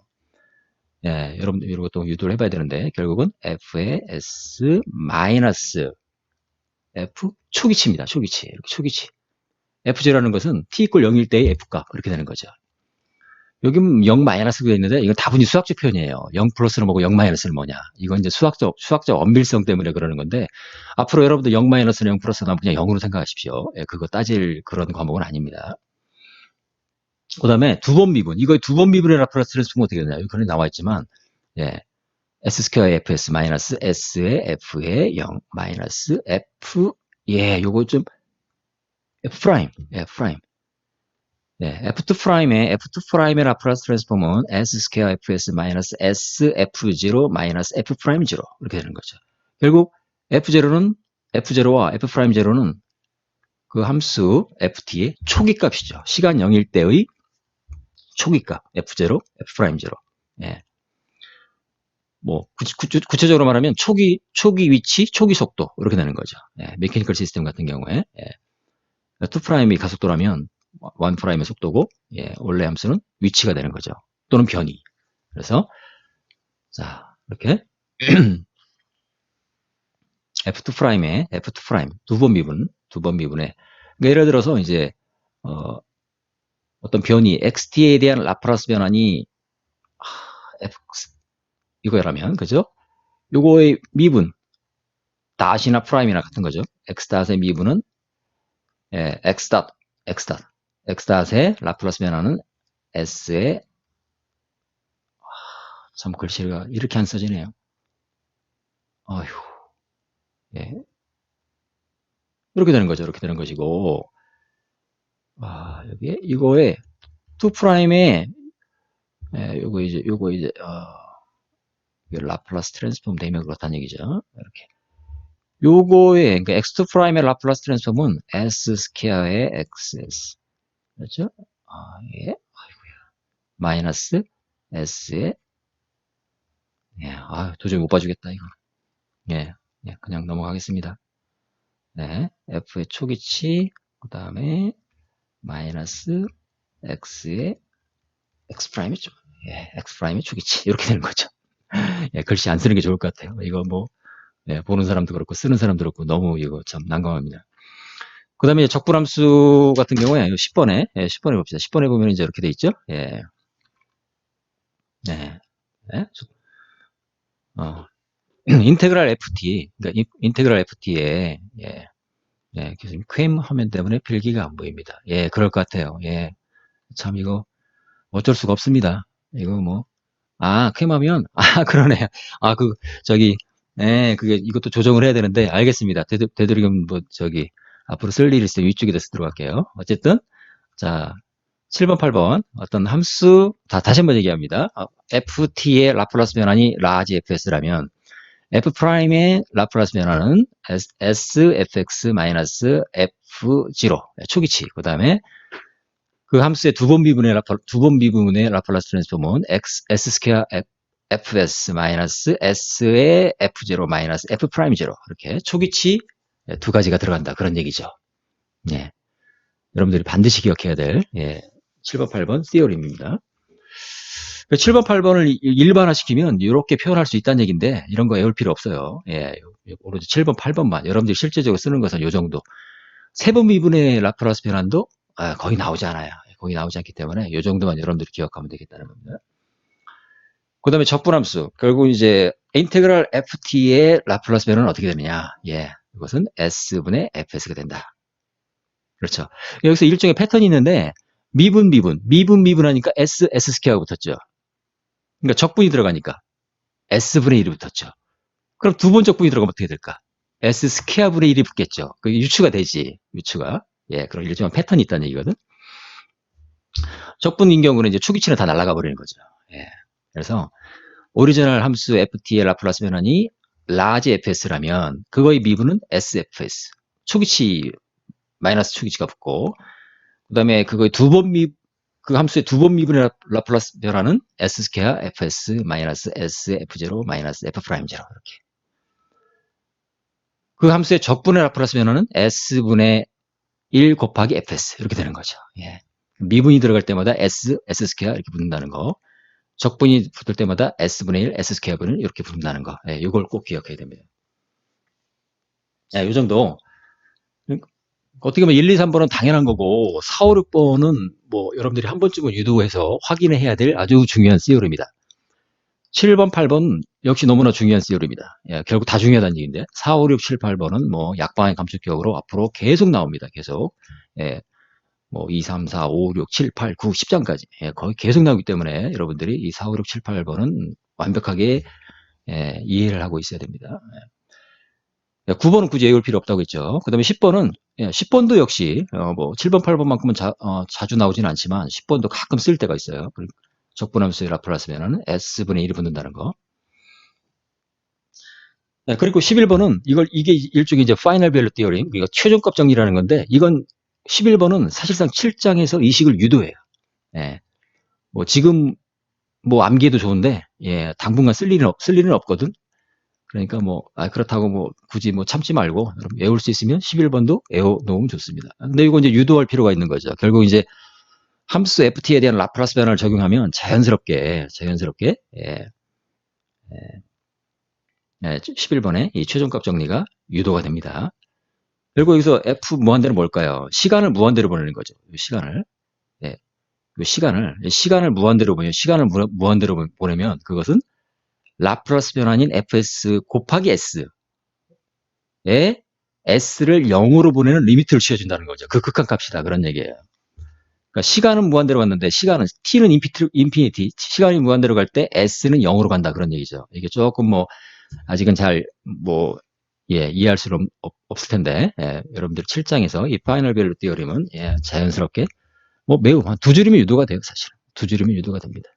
예, 여러분들 이런 것도 유도를 해봐야 되는데, 결국은 f의 s 마이너스 f 초기치입니다. 초기치. 이렇게 초기치. f0라는 것은 t 이퀄 0일 때의 f값. 이렇게 되는 거죠. 여기 0 마이너스가 있는데, 이건 다분히 수학적 표현이에요. 0 플러스는 뭐고 0 마이너스는 뭐냐. 이건 이제 수학적 엄밀성 때문에 그러는 건데, 앞으로 여러분들 0 마이너스는 0 플러스는 그냥 0으로 생각하십시오. 예, 그거 따질 그런 과목은 아닙니다. 그 다음에 두 번 미분. 이거 두 번 미분의 라플라스 트랜스폼은 어떻게 되냐. 여기 그런 나와 있지만, 예. S 스퀘어의 fs 마이너스 s의 f의 0 마이너스 f, 예, 요거 좀, f 프라임, f 프라임. 네, f2 프라임의 라플라스 트랜스폼은 s 스퀘어 fs 마이너스 s f0 마이너스 f 프라임 0 이렇게 되는 거죠. 결국 f0와 f 프라임 0는 그 함수 ft의 초기값이죠. 시간 0일 때의 초기값 f0, f 프라임 0. 예. 뭐 구체적으로 말하면 초기 위치, 초기 속도 이렇게 되는 거죠. 예, 메커니컬 시스템 같은 경우에 2'이 가속도라면 1'의 속도고, 예, 원래 함수는 위치가 되는 거죠. 또는 변이. 그래서 자, 이렇게 f2' 두 번 미분에, 그러니까 예를 들어서 이제 어떤 변이 xt에 대한 라플라스 변환이 이거라면, 그죠? 요거의 미분 닷이나 프라임이나 같은 거죠. x닷의 미분은 x닷의 라플라스 변화는 s의, 참 글씨가 이렇게 안 써지네요. 어휴, 예. 이렇게 되는 거죠. 이렇게 되는 것이고, 여기에 이거에 2'에 요거 이제 라플라스 트랜스폼 되면 그렇다는 얘기죠. 이렇게 요거의, 그러니까 x2 프라임의 라플라스 트랜스폼은 s 스퀘어의 xs. 그렇죠? 아, 예. 마이너스 s의, 예, 아, 도저히 못 봐주겠다, 이거. 예, 예, 그냥 넘어가겠습니다. 네, f의 초기치, 그 다음에 마이너스 x의 x 프라임이죠. 예, x 프라임의 초기치. 이렇게 되는 거죠. 예, 글씨 안 쓰는 게 좋을 것 같아요. 이거 뭐, 예, 보는 사람도 그렇고, 쓰는 사람도 그렇고, 너무 이거 참 난감합니다. 그 다음에 적분함수 같은 경우에 10번에, 예, 10번에 봅시다. 10번에 보면 이제 이렇게 돼 있죠? 예. 네. 네. 인테그랄 FT, 그러니까 인테그랄 FT에, 예, 예, 교수님, 퀘임 화면 때문에 필기가 안 보입니다. 예, 그럴 것 같아요. 예. 참, 이거, 어쩔 수가 없습니다. 이거 뭐, 아, 퀘임 화면? 아, 그러네요. 아, 저기, 예, 이것도 조정을 해야 되는데, 알겠습니다. 되도록이면 뭐, 앞으로 쓸 일이 있으면 위쪽에 돼서 들어갈게요. 어쨌든, 자, 7번, 8번. 어떤 함수, 다시 한번 얘기합니다. ft의 라플라스 변환이 라지 fs라면, f'의 라플라스 변화는 sfx-f0 초기치. 그 다음에 그 함수의 두 번 미분의 라플라스 트랜스폼은 s 스퀘어 fs s의 f0 f'0 이렇게 초기치 두 가지가 들어간다. 그런 얘기죠. 예. 여러분들이 반드시 기억해야 될 7번, 8번 시어림입니다. 7번, 8번을 일반화시키면 이렇게 표현할 수 있다는 얘기인데 이런 거 외울 필요 없어요. 예, 오로지 7번, 8번만. 여러분들이 실제적으로 쓰는 것은 이 정도. 세번 미분의 라플라스 변환도 거의 나오지 않아요. 거의 나오지 않기 때문에 이 정도만 여러분들이 기억하면 되겠다는 겁니다. 그 다음에 적분함수. 결국 이제 인테그랄 ft의 라플라스 변환은 어떻게 되느냐. 예, 이것은 s분의 fs가 된다. 그렇죠. 여기서 일종의 패턴이 있는데 미분하니까 s 스퀘어가 붙었죠. 그러니까 적분이 들어가니까 s분의 1이 붙었죠. 그럼 두 번 적분이 들어가면 어떻게 될까? s 스퀘어분의 1이 붙겠죠. 그 유추가 되지. 유추가. 예, 그런 일정한 패턴이 있다는 얘기거든. 적분인 경우는 이제 초기치는 다 날아가 버리는 거죠. 예. 그래서 오리지널 함수 ft의 라플라스 변환이 라지 fs라면 그거의 미분은 sfs. 초기치 마이너스 초기치가 붙고 그다음에 그거의 그 함수의 두 번 미분의 라플라스 변화는 s 스퀘어 fs 마이너스 s f0 마이너스 f 프라임 0 이렇게. 그 함수의 적분의 라플라스 변화는 s분의 1 곱하기 fs 이렇게 되는 거죠. 예. 미분이 들어갈 때마다 s 스퀘어 이렇게 붙는다는 거. 적분이 붙을 때마다 s분의 1 s 스퀘어분을 이렇게 붙는다는 거. 예, 이걸 꼭 기억해야 됩니다. 이 정도. 어떻게 보면 1, 2, 3번은 당연한 거고 4, 5, 6번은 뭐 여러분들이 한 번쯤은 유도해서 확인해야 될 아주 중요한 시어입니다. 7번, 8번 역시 너무나 중요한 시어입니다. 예, 결국 다 중요하다는 얘기인데 4, 5, 6, 7, 8번은 뭐 약방의 감축격으로 앞으로 계속 나옵니다. 계속. 예, 뭐 2, 3, 4, 5, 6, 7, 8, 9, 10장까지 예, 거의 계속 나오기 때문에 여러분들이 이 4, 5, 6, 7, 8번은 완벽하게 이해를 하고 있어야 됩니다. 9번은 굳이 외울 필요 없다고 했죠. 그 다음에 10번은 10번도 역시 뭐 7번, 8번만큼은 자주 나오지는 않지만 10번도 가끔 쓸 때가 있어요. 적분함수의 라플라스 변화는 s분의 1이 붙는다는 거. 그리고 11번은 이게 일종의 이제 파이널 밸류 티어림, 그러니까 최종값 정리라는 건데 이건 11번은 사실상 7장에서 이 식을 유도해요. 예. 뭐 지금 뭐 암기해도 좋은데 당분간 쓸 일은 없거든. 그러니까 뭐 그렇다고 뭐 굳이 뭐 참지 말고 외울 수 있으면 11번도 외워놓으면 좋습니다. 근데 이거 이제 유도할 필요가 있는 거죠. 결국 이제 함수 ft에 대한 라플라스 변화를 적용하면 자연스럽게 예, 11번에 이 최종값 정리가 유도가 됩니다. 그리고 여기서 f 무한대는 뭘까요? 시간을 무한대로 보내는 거죠. 시간을 시간을 무한대로 보내면 그것은 라플라스 변환인 fs 곱하기 s에 s를 0으로 보내는 리미트를 취해준다는 거죠. 그 극한값이다. 그런 얘기예요. 그러니까 시간은 무한대로 갔는데 t는 인피니티, 시간이 무한대로 갈 때 s는 0으로 간다. 그런 얘기죠. 이게 조금 뭐 아직은 이해할 수는 없을 텐데 여러분들 7장에서 이 파이널 밸류 티어림은 자연스럽게 뭐 매우 한 두 줄이면 유도가 돼요. 사실은 두 줄이면 유도가 됩니다.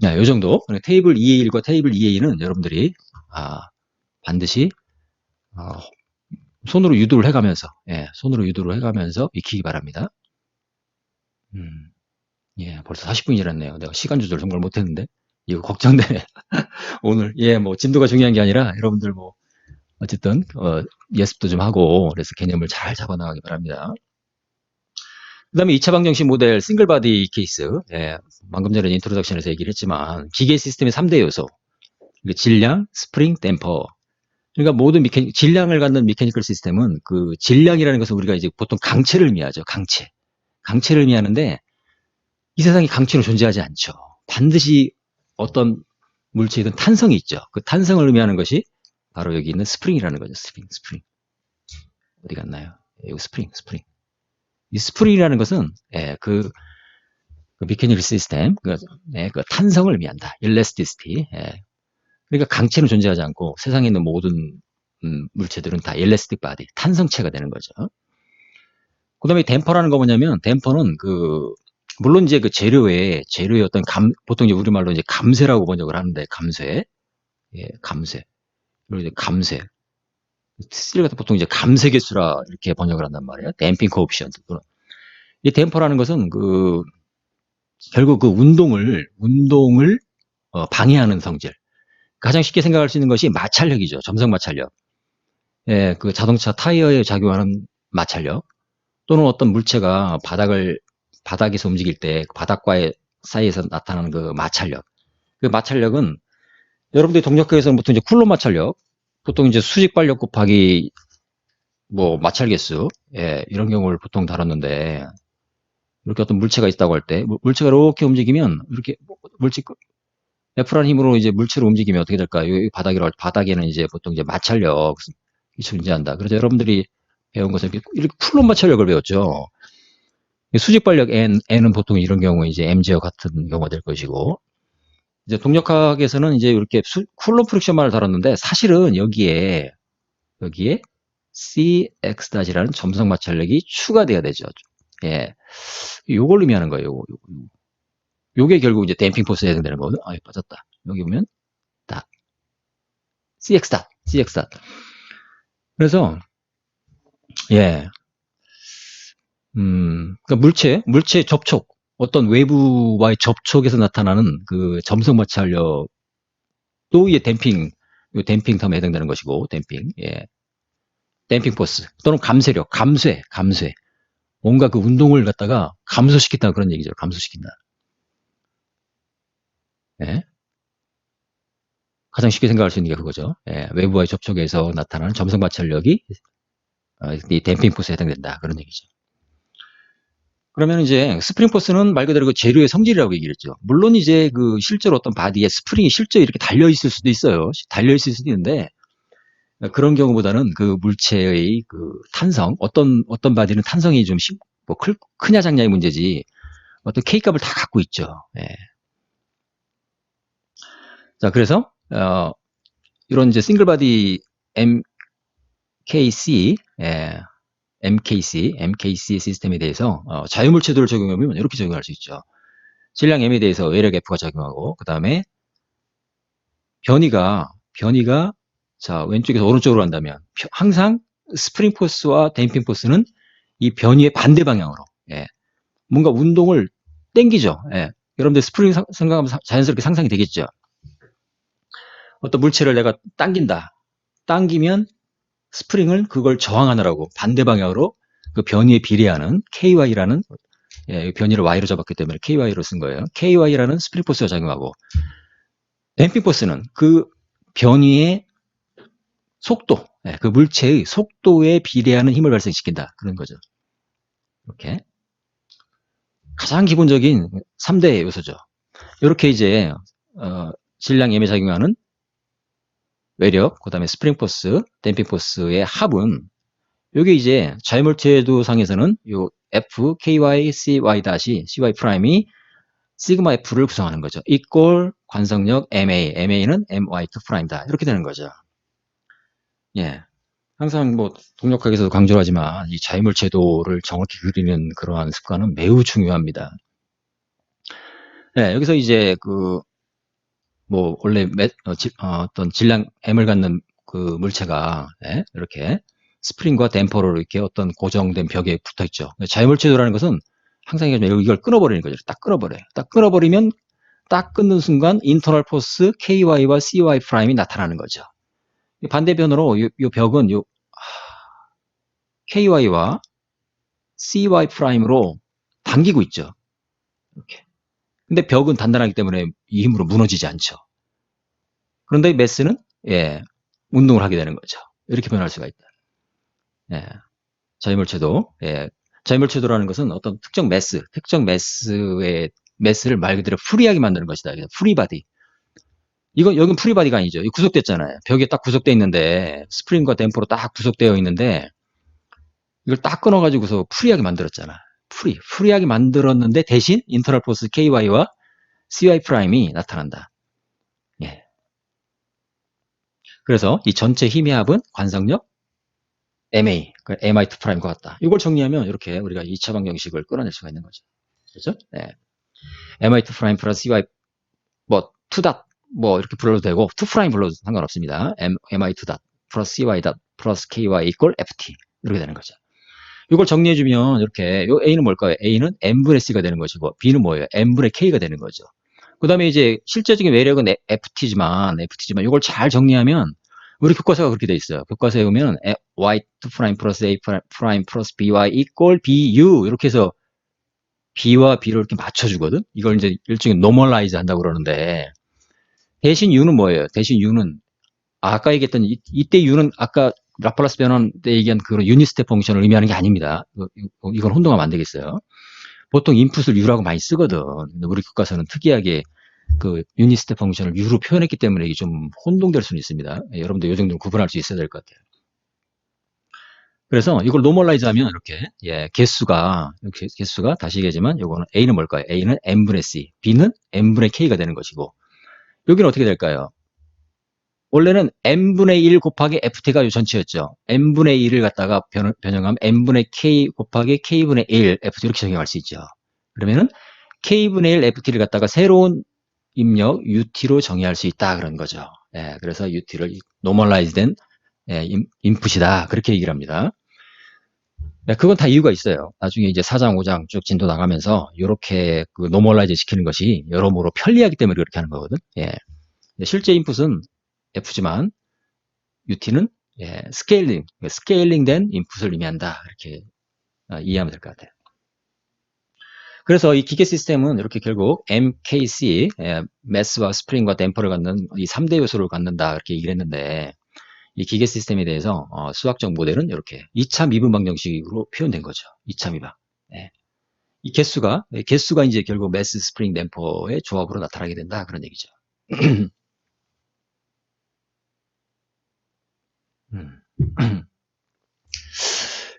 이 정도. 테이블 2A1과 테이블 2A는 여러분들이 반드시 손으로 유도를 해가면서, 손으로 유도를 해가면서 익히기 바랍니다. 벌써 40분이 지났네요. 내가 시간 조절 정말 못했는데. 이거 걱정되네. 오늘, 뭐, 진도가 중요한 게 아니라, 여러분들 뭐, 어쨌든, 예습도 좀 하고, 그래서 개념을 잘 잡아나가기 바랍니다. 그 다음에 2차 방정식 모델 싱글 바디 케이스. 방금 전에 인트로덕션에서 얘기를 했지만, 기계 시스템의 3대 요소. 질량, 스프링, 댐퍼. 그러니까 모든 질량을 갖는 메커니컬 시스템은 그 질량이라는 것은 우리가 이제 보통 강체를 의미하죠. 강체를 의미하는데 이 세상에 강체로 존재하지 않죠. 반드시 어떤 물체이든 탄성이 있죠. 그 탄성을 의미하는 것이 바로 여기 있는 스프링이라는 거죠. 스프링. 어디 갔나요? 여기 스프링. 이 스프링이라는 것은 그 메커니컬 시스템, 그 탄성을 의미한다. 일레스티시티. 그러니까 강체는 존재하지 않고 세상에 있는 모든 물체들은 다 일레스틱 바디, 탄성체가 되는 거죠. 그 다음에 댐퍼라는 거 뭐냐면, 댐퍼는 물론 이제 그 재료의 어떤 보통 이제 우리말로 이제 감쇄라고 번역을 하는데, 감쇄. 그리고 이제 감쇄. 스틸 같은 보통 이제 감쇄 개수라 이렇게 번역을 한단 말이에요. 댐핑 코에피션트. 이 댐퍼라는 것은 결국 그 운동을 방해하는 성질. 가장 쉽게 생각할 수 있는 것이 마찰력이죠. 점성 마찰력. 그 자동차 타이어에 작용하는 마찰력. 또는 어떤 물체가 바닥에서 움직일 때 바닥과의 사이에서 나타나는 그 마찰력. 그 마찰력은 여러분들이 동력학에서는 보통 이제 쿨롬 마찰력, 보통 이제 수직 발력 곱하기 뭐 마찰 개수, 이런 경우를 보통 다뤘는데, 이렇게 어떤 물체가 있다고 할 때, 물체가 이렇게 움직이면 이렇게 F라는 힘으로 이제 물체를 움직이면 어떻게 될까요? 여기 바닥에는 이제 보통 이제 마찰력이 존재한다. 그래서 여러분들이 배운 것은 이렇게 쿨롬 마찰력을 배웠죠. 수직 발력 N은 보통 이런 경우에 이제 mg와 같은 경우가 될 것이고, 이제 동력학에서는 이제 이렇게 쿨롬 프릭션만을 다뤘는데, 사실은 여기에 CX-이라는 점성 마찰력이 추가돼야 되죠. 요걸 의미하는 거예요. 요게 결국 이제 댐핑 포스에 해당되는 거거든. 빠졌다. 여기 보면 CX. 그래서 그러니까 물체 접촉, 어떤 외부와의 접촉에서 나타나는 그 점성 마찰력도 이게 댐핑 텀에 해당되는 것이고, 댐핑 포스 또는 감쇄력, 감쇄. 뭔가 그 운동을 갖다가 감소시킨다 그런 얘기죠. 감소시킨다. 가장 쉽게 생각할 수 있는 게 그거죠. 외부와의 접촉에서 나타나는 점성 마찰력이 이 댐핑 포스에 해당된다 그런 얘기죠. 그러면 이제 스프링 포스는 말 그대로 그 재료의 성질이라고 얘기를 했죠. 물론 이제 그 실제로 어떤 바디에 스프링이 실제 이렇게 달려 있을 수도 있어요. 달려 있을 수도 있는데, 그런 경우보다는 그 물체의 그 탄성, 어떤 바디는 탄성이 좀 크냐 작냐의 문제지, 어떤 K값을 다 갖고 있죠. 자, 그래서 이런 이제 싱글 바디 MKC 시스템에 대해서 자유물체도를 적용하면 이렇게 적용할 수 있죠. 질량 M에 대해서 외력 F가 작용하고, 그 다음에 변이가 자, 왼쪽에서 오른쪽으로 간다면 항상 스프링 포스와 댐핑 포스는 이 변이의 반대 방향으로 뭔가 운동을 땡기죠. 여러분들 스프링 생각하면 자연스럽게 상상이 되겠죠. 어떤 물체를 내가 당기면 스프링을 그걸 저항하느라고 반대 방향으로 그 변이에 비례하는 KY라는 변이를 Y로 잡았기 때문에 KY로 쓴 거예요. KY라는 스프링 포스가 작용하고, 댐핑 포스는 그 변이의 속도, 그 물체의 속도에 비례하는 힘을 발생시킨다. 그런 거죠. 이렇게. 가장 기본적인 3대 요소죠. 이렇게 이제, 질량 M에 작용하는 외력, 그 다음에 스프링 포스, 댐핑 포스의 합은, 요게 이제 자유물체도 상에서는 요 F, KY, CY 프라임이 시그마 F를 구성하는 거죠. 이꼴 관성력 MA는 MY2 프라임이다. 이렇게 되는 거죠. 항상 뭐 동력학에서도 강조를 하지만 이 자유물체도를 정확히 그리는 그러한 습관은 매우 중요합니다. 여기서 이제 뭐 원래 어떤 질량 M을 갖는 그 물체가 예, 이렇게 스프링과 댐퍼로 이렇게 어떤 고정된 벽에 붙어 있죠. 자유물체도라는 것은 항상 이걸 끊어버리는 거죠. 딱 끊어버려요. 딱 끊어버리면 딱 끊는 순간 인터널 포스 KY와 CY 프라임이 나타나는 거죠. 반대편으로 이 벽은 KY와 CY 프라임으로 당기고 있죠. 이렇게. 근데 벽은 단단하기 때문에 이 힘으로 무너지지 않죠. 그런데 매스는 예, 운동을 하게 되는 거죠. 이렇게 표현할 수가 있다. 예, 자유물체도 예, 자유물체도라는 것은 어떤 특정 매스를 말 그대로 프리하게 만드는 것이다. 프리바디. 여긴 프리바디가 아니죠. 구속됐잖아요. 벽에 딱 구속되어 있는데 스프링과 댐퍼로 딱 구속되어 있는데 이걸 딱 끊어가지고서 프리하게 만들었잖아. 프리하게 만들었는데 대신 인터널 포스 KY와 CY 프라임이 나타난다. 예. 그래서 이 전체 힘의 합은 관성력 MA, MI2 프라임과 같다. 이걸 정리하면 이렇게 우리가 2차 방정식을 끌어낼 수가 있는 거죠. 그렇죠? 네. MI2 프라임 플러스 CY 투 닷 이렇게 불러도 되고 2 프라임 불러도 상관없습니다. MI2 닷 플러스 CY 닷 플러스 KY 이퀄 FT 이렇게 되는 거죠. 이걸 정리해주면 이렇게 요 A는 뭘까요? A는 M분의 C가 되는 것이고 B는 뭐예요? M분의 K가 되는 거죠. 그 다음에 이제 실제적인 외력은 FT지만 이걸 잘 정리하면 우리 교과서가 그렇게 돼 있어요. 교과서에 보면 Y2 프라임 플러스 A 프라임 플러스 BY 이퀄 BU 이렇게 해서 B와 B를 이렇게 맞춰주거든. 이걸 이제 일종의 노멀라이즈 한다고 그러는데 대신 U는 뭐예요? 대신 U는 아까 얘기했던 이때 U는 아까 라플라스 변환 때 얘기한 그런 유닛스텝 펑션을 의미하는 게 아닙니다. 이걸 혼동하면 안 되겠어요. 보통 인풋을 U라고 많이 쓰거든. 근데 우리 교과서는 특이하게 그 유닛스텝 펑션을 U로 표현했기 때문에 이게 좀 혼동될 수는 있습니다. 예, 여러분들 이 정도는 구분할 수 있어야 될 것 같아요. 그래서 이걸 노멀라이즈 하면 이렇게 예, 개수가 다시 얘기하지만 이거는 A는 뭘까요? A는 N분의 C, B는 N분의 K가 되는 것이고 여기는 어떻게 될까요? 원래는 n분의 1 곱하기 ft가 이 전체였죠. n분의 1을 갖다가 변형하면 n분의 k 곱하기 k분의 1 ft 이렇게 정의할 수 있죠. 그러면은 k분의 1 ft를 갖다가 새로운 입력 ut로 정의할 수 있다 그런 거죠. 예, 그래서 ut를 노멀라이즈된 예, 인풋이다 그렇게 얘기를 합니다. 네, 그건 다 이유가 있어요. 나중에 이제 4장, 5장 쭉 진도 나가면서 이렇게 그 노멀라이즈 시키는 것이 여러모로 편리하기 때문에 그렇게 하는 거거든. 예. 실제 인풋은 F지만 UT는 예, 스케일링된 인풋을 의미한다. 이렇게 이해하면 될 것 같아요. 그래서 이 기계 시스템은 이렇게 결국 MKC, 예, 매스와 스프링과 댐퍼를 갖는 이 3대 요소를 갖는다. 이렇게 얘기를 했는데 이 기계 시스템에 대해서 수학적 모델은 이렇게 2차 미분방 정식으로 표현된 거죠. 2차 미분. 예. 이 개수가 이제 결국 매스, 스프링, 댐퍼의 조합으로 나타나게 된다. 그런 얘기죠.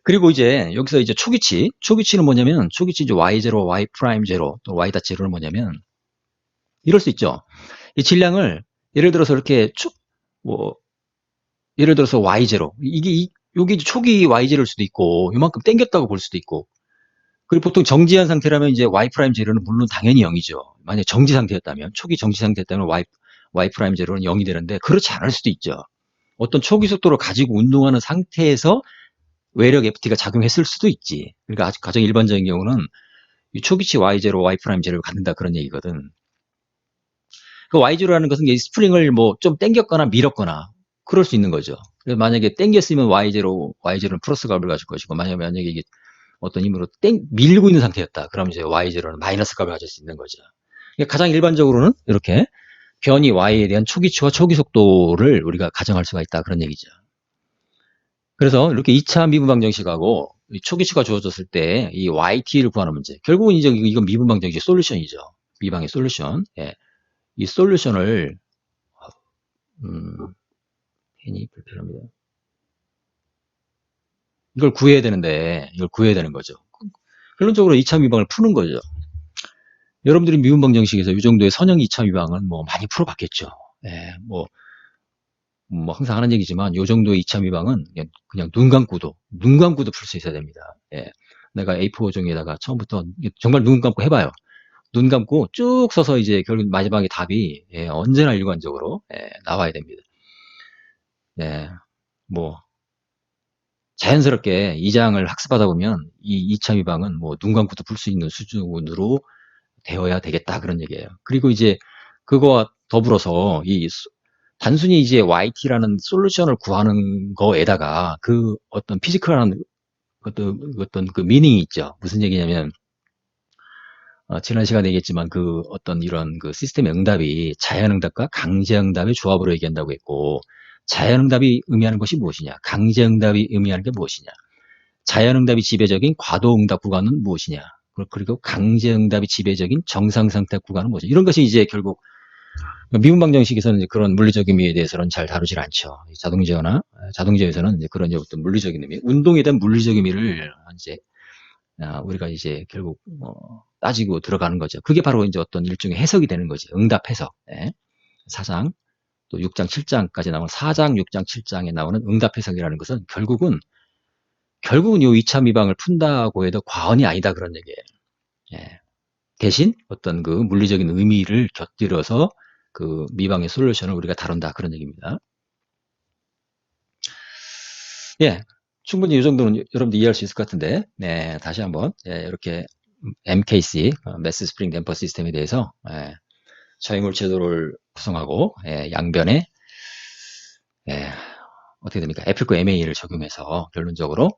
그리고 이제 여기서 이제 초기치는 뭐냐면 초기치 이제 y0, y 프라임 0, 또 y 닷 제로는 뭐냐면 이럴 수 있죠. 이 질량을 예를 들어서 이렇게 예를 들어서 y0 여기 초기 y0일 수도 있고 이만큼 당겼다고 볼 수도 있고 그리고 보통 정지한 상태라면 이제 y 프라임 0는 물론 당연히 0이죠. 만약 정지 상태였다면 초기 정지 상태였다면 y 프라임 0는 0이 되는데 그렇지 않을 수도 있죠. 어떤 초기 속도를 가지고 운동하는 상태에서 외력 FT가 작용했을 수도 있지. 그러니까 아주 가장 일반적인 경우는 이 초기치 Y0, Y'0를 갖는다 그런 얘기거든. 그 Y0라는 것은 스프링을 뭐 좀 당겼거나 밀었거나 그럴 수 있는 거죠. 그래서 만약에 당겼으면 Y0는 플러스 값을 가질 것이고 만약에 이게 어떤 힘으로 밀고 있는 상태였다. 그럼 이제 Y0는 마이너스 값을 가질 수 있는 거죠. 그러니까 가장 일반적으로는 이렇게 변이 Y에 대한 초기치와 초기 속도를 우리가 가정할 수가 있다. 그런 얘기죠. 그래서 이렇게 2차 미분방 정식하고 초기치가 주어졌을 때 이 YT를 구하는 문제. 결국은 이제 이건 미분방 정식 솔루션이죠. 미방의 솔루션. 예. 이 솔루션을 펜이 불편합니다. 이걸 구해야 되는데 이걸 구해야 되는 거죠. 결론적으로 2차 미방을 푸는 거죠. 여러분들이 미분방 정식에서 이 정도의 선형 2차 미방은 뭐 많이 풀어봤겠죠. 예, 뭐 항상 하는 얘기지만 이 정도의 2차 미방은 그냥 눈 감고도 풀 수 있어야 됩니다. 예. 내가 A4 종이에다가 처음부터 정말 눈 감고 해봐요. 눈 감고 쭉 써서 이제 결국 마지막에 답이 예, 언제나 일관적으로 예, 나와야 됩니다. 예, 뭐, 자연스럽게 이 장을 학습하다 보면 이 2차 미방은 뭐 눈 감고도 풀 수 있는 수준으로 되어야 되겠다 그런 얘기예요. 그리고 이제 그거와 더불어서 단순히 이제 YT라는 솔루션을 구하는 거에다가 그 어떤 피지컬한 어떤 그 미닝이 있죠. 무슨 얘기냐면 지난 시간에 얘기했지만 그 어떤 이런 그 시스템의 응답이 자연응답과 강제응답의 조합으로 얘기한다고 했고, 자연응답이 의미하는 것이 무엇이냐, 강제응답이 의미하는 게 무엇이냐, 자연응답이 지배적인 과도응답 구간은 무엇이냐, 그리고 강제응답이 지배적인 정상상태 구간은 무엇이냐, 이런 것이 이제 결국 미분 방정식에서는 그런 물리적 의미에 대해서는 잘 다루질 않죠. 자동제어에서는 이제 그런 어떤 물리적인 의미, 운동에 대한 물리적 의미를 이제 우리가 이제 결국 따지고 들어가는 거죠. 그게 바로 이제 어떤 일종의 해석이 되는 거지. 응답 해석. 4장 또 6장 7장까지 나오는 4장 6장 7장에 나오는 응답 해석이라는 것은 결국은 요 2차 미방을 푼다고 해도 과언이 아니다 그런 얘기예요. 대신 어떤 그 물리적인 의미를 곁들여서 그 미방의 솔루션을 우리가 다룬다 그런 얘기입니다. 충분히 이 정도는 여러분들 이해할 수 있을 것 같은데, 다시 한번 이렇게 MKC 매스 스프링 댐퍼 시스템에 대해서 저해물 제도를 구성하고 양변에 어떻게 됩니까? 애플 MA를 적용해서 결론적으로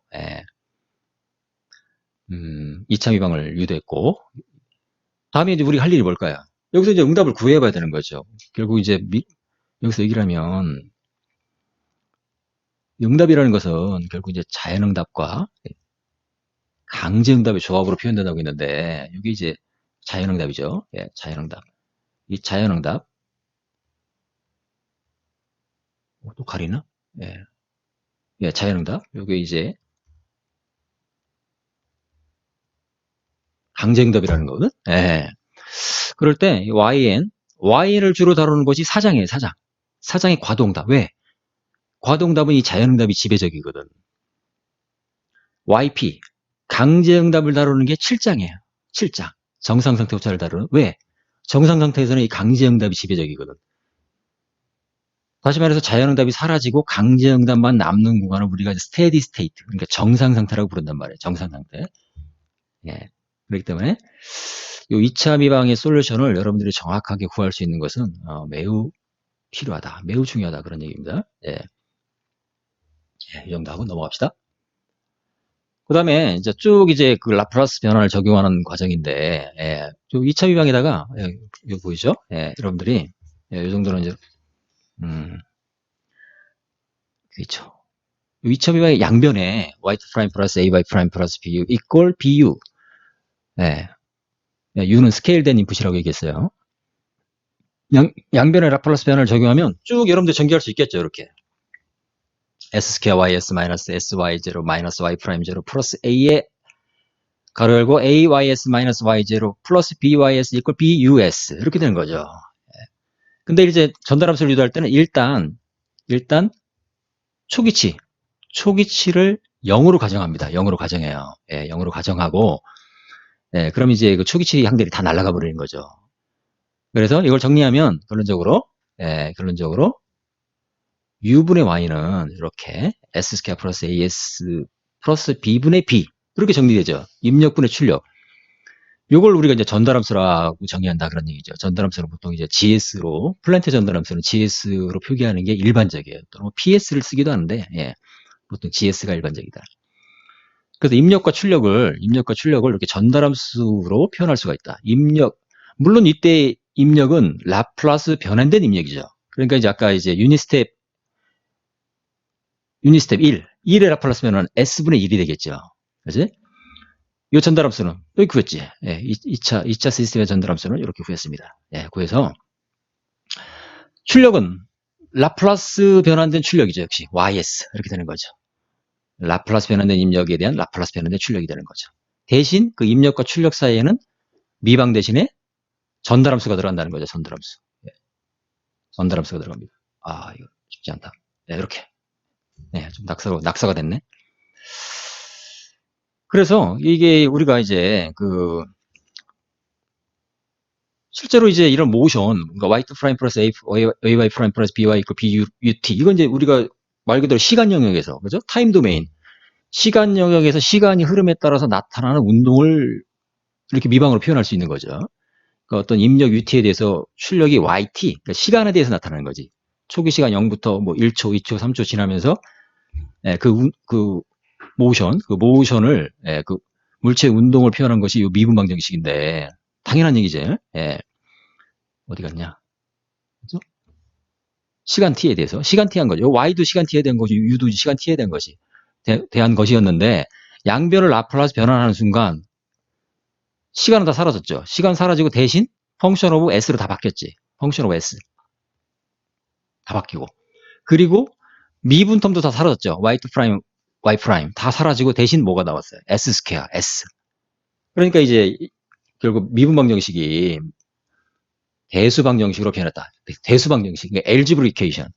2차 미방을 유도했고, 다음에 이제 우리가 할 일이 뭘까요? 여기서 이제 응답을 구해봐야 되는 거죠. 결국 이제 여기서 얘기를 하면 응답이라는 것은 결국 이제 자연응답과 강제응답의 조합으로 표현된다고 했는데, 이게 이제 자연응답이죠. 자연응답. 이 자연응답 또 가리나? 자연응답. 이게 이제 강제응답이라는 거거든. 그럴 때 YN을 주로 다루는 것이 사장이에요. 사장의 과도응답. 왜? 과도응답은 이 자연응답이 지배적이거든. YP 강제응답을 다루는 게 7장이에요. 7장. 정상상태 오차를 다루는. 왜? 정상상태에서는 이 강제응답이 지배적이거든. 다시 말해서 자연응답이 사라지고 강제응답만 남는 구간을 우리가 스테디 스테이트, 그러니까 정상상태라고 부른단 말이에요. 정상상태. 그렇기 때문에 이 2차 미방의 솔루션을 여러분들이 정확하게 구할 수 있는 것은 매우 필요하다. 매우 중요하다. 그런 얘기입니다. 이 정도 하고 넘어갑시다. 그 다음에 이제 쭉 이제 그 라플라스 변화를 적용하는 과정인데, 2차 미방에다가, 이거 보이죠? 여러분들이, 이 정도는 이제, 그렇죠. 2차 미방의 양변에 y2' 플러스 ay' 플러스 bu equal bu. u는 스케일된 인풋이라고 얘기했어요. 양변에 라플라스 변화를 적용하면 쭉 여러분들 전개할 수 있겠죠, 이렇게. s 스퀘어 ys 마이너스 sy0 마이너스 y'0 플러스 a의 가로 열고 ays 마이너스 y0 플러스 bys 이퀄 bus 이렇게 되는 거죠. 근데 이제 전달함수를 유도할 때는 일단 초기치를 0으로 가정합니다. 0으로 가정해요. 0으로 가정하고, 그럼 이제 그 초기치 항들이 다 날아가 버리는 거죠. 그래서 이걸 정리하면 결론적으로 u분의 y는 이렇게 s 스퀘어 플러스 as 플러스 b분의 b 이렇게 정리되죠. 입력분의 출력. 이걸 우리가 이제 전달함수라고 정의한다 그런 얘기죠. 전달함수는 보통 이제 GS로, 플랜트 전달함수는 GS로 표기하는 게 일반적이에요. 또는 PS를 쓰기도 하는데, 보통 GS가 일반적이다. 그래서 입력과 출력을 이렇게 전달함수로 표현할 수가 있다. 물론 이때 입력은 라플라스 변환된 입력이죠. 그러니까 이제 아까 이제 유닛스텝 1의 라플라스 변환은 S분의 1이 되겠죠. 그지? 이 전달함수는 여기 구했지. 2차 시스템의 전달함수는 이렇게 구했습니다. 구해서 출력은 라플라스 변환된 출력이죠. 역시 YS 이렇게 되는 거죠. 라플라스 변환된 입력에 대한 라플라스 변환된 출력이 되는 거죠. 대신 그 입력과 출력 사이에는 미방 대신에 전달함수가 들어간다는 거죠. 전달함수가 들어갑니다. 이거 쉽지 않다. 이렇게. 좀 낙서가 됐네. 그래서 이게 우리가 이제 실제로 이제 이런 모션, 그러니까 y2' 플러스 ay' 플러스 by 플러스 by 이퀄 but 이건 이제 우리가 말 그대로 시간 영역에서, 그죠? 타임 도메인. 시간 영역에서 시간이 흐름에 따라서 나타나는 운동을 이렇게 미방으로 표현할 수 있는 거죠. 그러니까 어떤 입력 UT에 대해서 출력이 YT, 그러니까 시간에 대해서 나타나는 거지. 초기 시간 0부터 뭐 1초, 2초, 3초 지나면서 예, 그 모션을 예, 그 물체 운동을 표현한 것이 이 미분 방정식인데 당연한 얘기죠. 예. 어디 갔냐? 그죠? 시간 t에 대해서 시간 t한 거죠. y도 시간 t에 대한 것이 u도 시간 t에 대한 것이 대한 것이었는데 양변을 라플라스 변환하는 순간 시간은 다 사라졌죠. 시간 사라지고 대신 펑션 오브 s로 다 바뀌었지. 펑션 오브 s 다 바뀌고 그리고 미분 텀도 다 사라졌죠. y2 프라임, y 프라임 다 사라지고 대신 뭐가 나왔어요? s 스퀘어, s. 그러니까 이제 결국 미분 방정식이 대수 방정식으로 변했다. 대수 방정식, 그러니까 엘지브라 이퀘이션.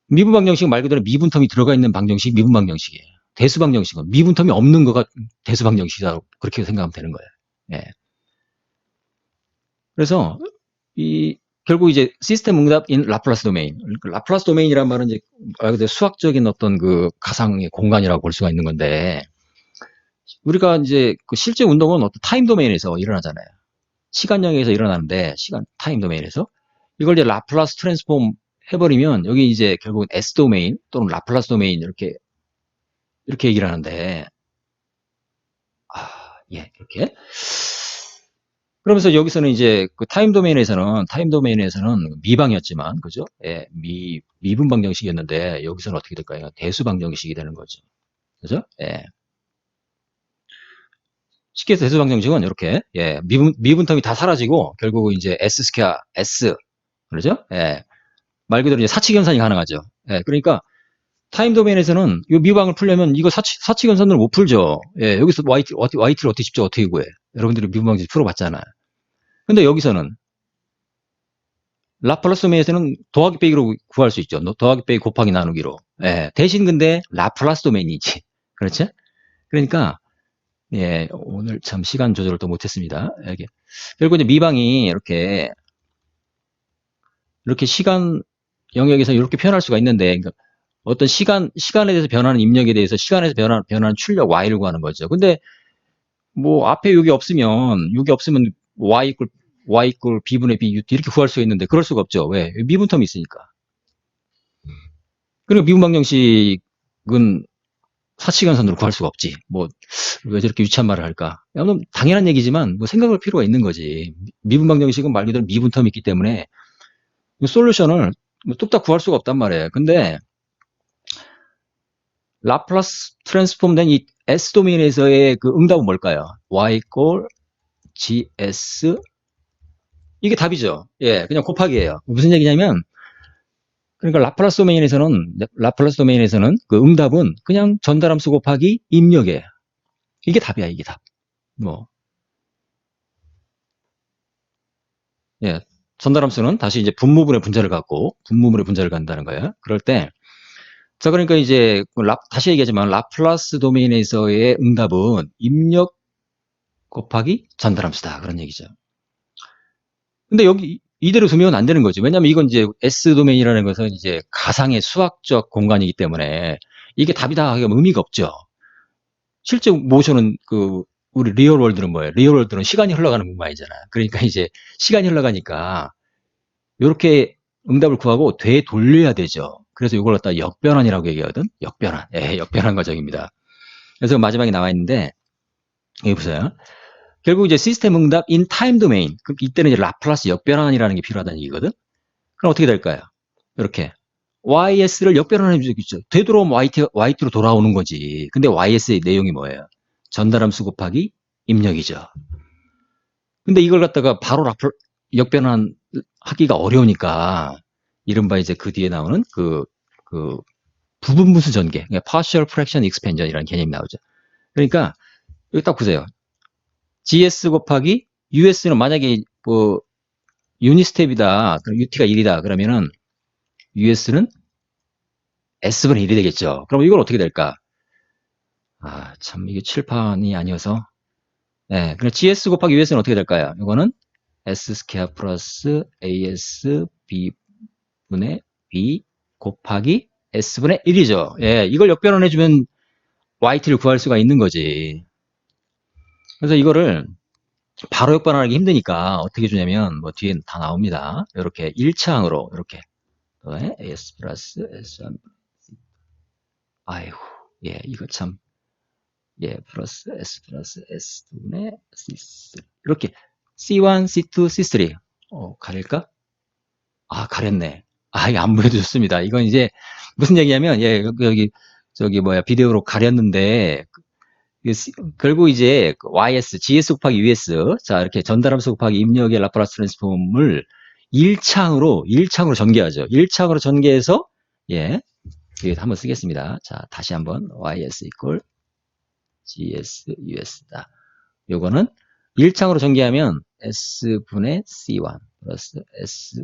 미분 방정식은 말 그대로 미분 텀이 들어가 있는 방정식 미분 방정식이에요. 대수 방정식은 미분 텀이 없는 거가 대수 방정식이다. 그렇게 생각하면 되는 거예요. 예. 그래서 결국 이제 시스템 응답 인 라플라스 도메인. 라플라스 도메인이란 말은 이제 말 그대로 수학적인 어떤 그 가상의 공간이라고 볼 수가 있는 건데 우리가 이제 그 실제 운동은 어떤 타임 도메인에서 일어나잖아요. 시간 영역에서 일어나는데 시간 타임 도메인에서 이걸 이제 라플라스 트랜스폼 해버리면 여기 이제 결국은 S 도메인 또는 라플라스 도메인 이렇게 얘기를 하는데 예, 이렇게. 그러면서 여기서는 이제 그 타임 도메인에서는 미방이었지만 그죠? 예, 미분 방정식이었는데 여기서는 어떻게 될까요? 대수 방정식이 되는 거죠. 그죠? 예. 쉽게 해서 대수 방정식은 이렇게 예, 미분 텀이 다 사라지고 결국은 이제 S 스퀘어 S 그러죠? 예. 말 그대로 이제 사칙연산이 가능하죠. 예, 그러니까 타임 도메인에서는 이 미방을 풀려면 이거 사칙연산으로 못 풀죠. 예, 여기서 YT를 어떻게 구해? 여러분들이 미분 방정식 풀어봤잖아요. 근데 여기서는 라플라스 도메인에서는 더하기 빼기로 구할 수 있죠. 더하기 빼기 곱하기 나누기로. 예, 대신 근데 라플라스 도메인이지. 그렇죠? 그러니까 예, 오늘 참 시간 조절을 또 못했습니다. 이게 결국 이제 미방이 이렇게 시간 영역에서 이렇게 표현할 수가 있는데, 그러니까 어떤 시간에 대해서 변하는 입력에 대해서 시간에서 변하는 출력 y를 구하는 거죠. 근데 뭐 앞에 여기 없으면 y 이꼴 b분의 b 이렇게 구할 수가 있는데 그럴 수가 없죠. 왜? 미분 텀이 있으니까. 그리고 미분 방정식은 사칙연산으로 구할 수가 없지. 뭐 왜 저렇게 유치한 말을 할까? 아무튼 당연한 얘기지만 뭐 생각할 필요가 있는 거지. 미분 방정식은 말 그대로 미분 텀이 있기 때문에 솔루션을 뭐 뚝딱 구할 수가 없단 말이에요. 근데 라플라스 트랜스폼된 이 S 도메인에서의 그 응답은 뭘까요? y 꼴 gs 이게 답이죠. 예, 그냥 곱하기예요. 무슨 얘기냐면 그러니까 라플라스 도메인에서는 그 응답은 그냥 전달함수 곱하기 입력이에요. 이게 답이야, 이게 답. 뭐 예, 전달함수는 다시 이제 분모분의 분자를 간다는 거예요. 그럴 때 자, 그러니까 이제 다시 얘기하지만 라플라스 도메인에서의 응답은 입력 곱하기 전달함수다. 그런 얘기죠. 근데 여기 이대로 두면 안 되는 거죠. 왜냐면 이건 이제 S 도메인이라는 것은 이제 가상의 수학적 공간이기 때문에 이게 답이다 하기가 의미가 없죠. 실제 모션은 우리 리얼 월드는 뭐예요? 리얼 월드는 시간이 흘러가는 공간이잖아요. 그러니까 이제 시간이 흘러가니까 이렇게 응답을 구하고 되돌려야 되죠. 그래서 이걸 갖다 역변환이라고 얘기하거든. 역변환. 예, 역변환 과정입니다. 그래서 마지막에 나와 있는데 여기 보세요. 결국 이제 시스템 응답 in time domain. 이때는 이제 라플라스 역변환이라는 게 필요하다는 얘기거든. 그럼 어떻게 될까요? 이렇게 YS를 역변환해 주겠죠. 되돌아오면 YT로 돌아오는 거지. 근데 YS의 내용이 뭐예요? 전달함수 곱하기 입력이죠. 근데 이걸 갖다가 바로 역변환 하기가 어려우니까 이른바 이제 그 뒤에 나오는 그 부분분수 전개, 그러니까 partial fraction expansion이라는 개념이 나오죠. 그러니까 여기 딱 보세요. GS 곱하기 US는 만약에 뭐 유니스텝이다, UT가 1이다 그러면은 US는 S분의 1이 되겠죠. 그럼 이걸 어떻게 될까? 참 이게 칠판이 아니어서 네, 그럼 GS 곱하기 US는 어떻게 될까요? 이거는 S 스퀘어 플러스 AS B분의 B 곱하기 S분의 1이죠. 예, 이걸 역변환해주면 YT를 구할 수가 있는 거지. 그래서 이거를 바로 역변환하기 힘드니까 어떻게 주냐면, 뭐 뒤에 다 나옵니다. 이렇게 1차항으로, 이렇게. S 플러스 S1. 아이고, 예, 이거 참. 예, 플러스 S2분의 C3. 이렇게 C1, C2, C3. 가릴까? 아, 가렸네. 아, 이게 안 보여도 좋습니다. 이건 이제 무슨 얘기냐면, 예, 저기 뭐야, 비디오로 가렸는데, 결국 이제 YS, GS 곱하기 US, 자, 이렇게 전달함수 곱하기 입력의 라플라스 트랜스폼을 1창으로 전개하죠. 1창으로 전개해서, 예, 이거 한번 쓰겠습니다. 자, 다시 한번 YS 이퀄 GS US다. 요거는 1창으로 전개하면 S분의 C1 플러스 S.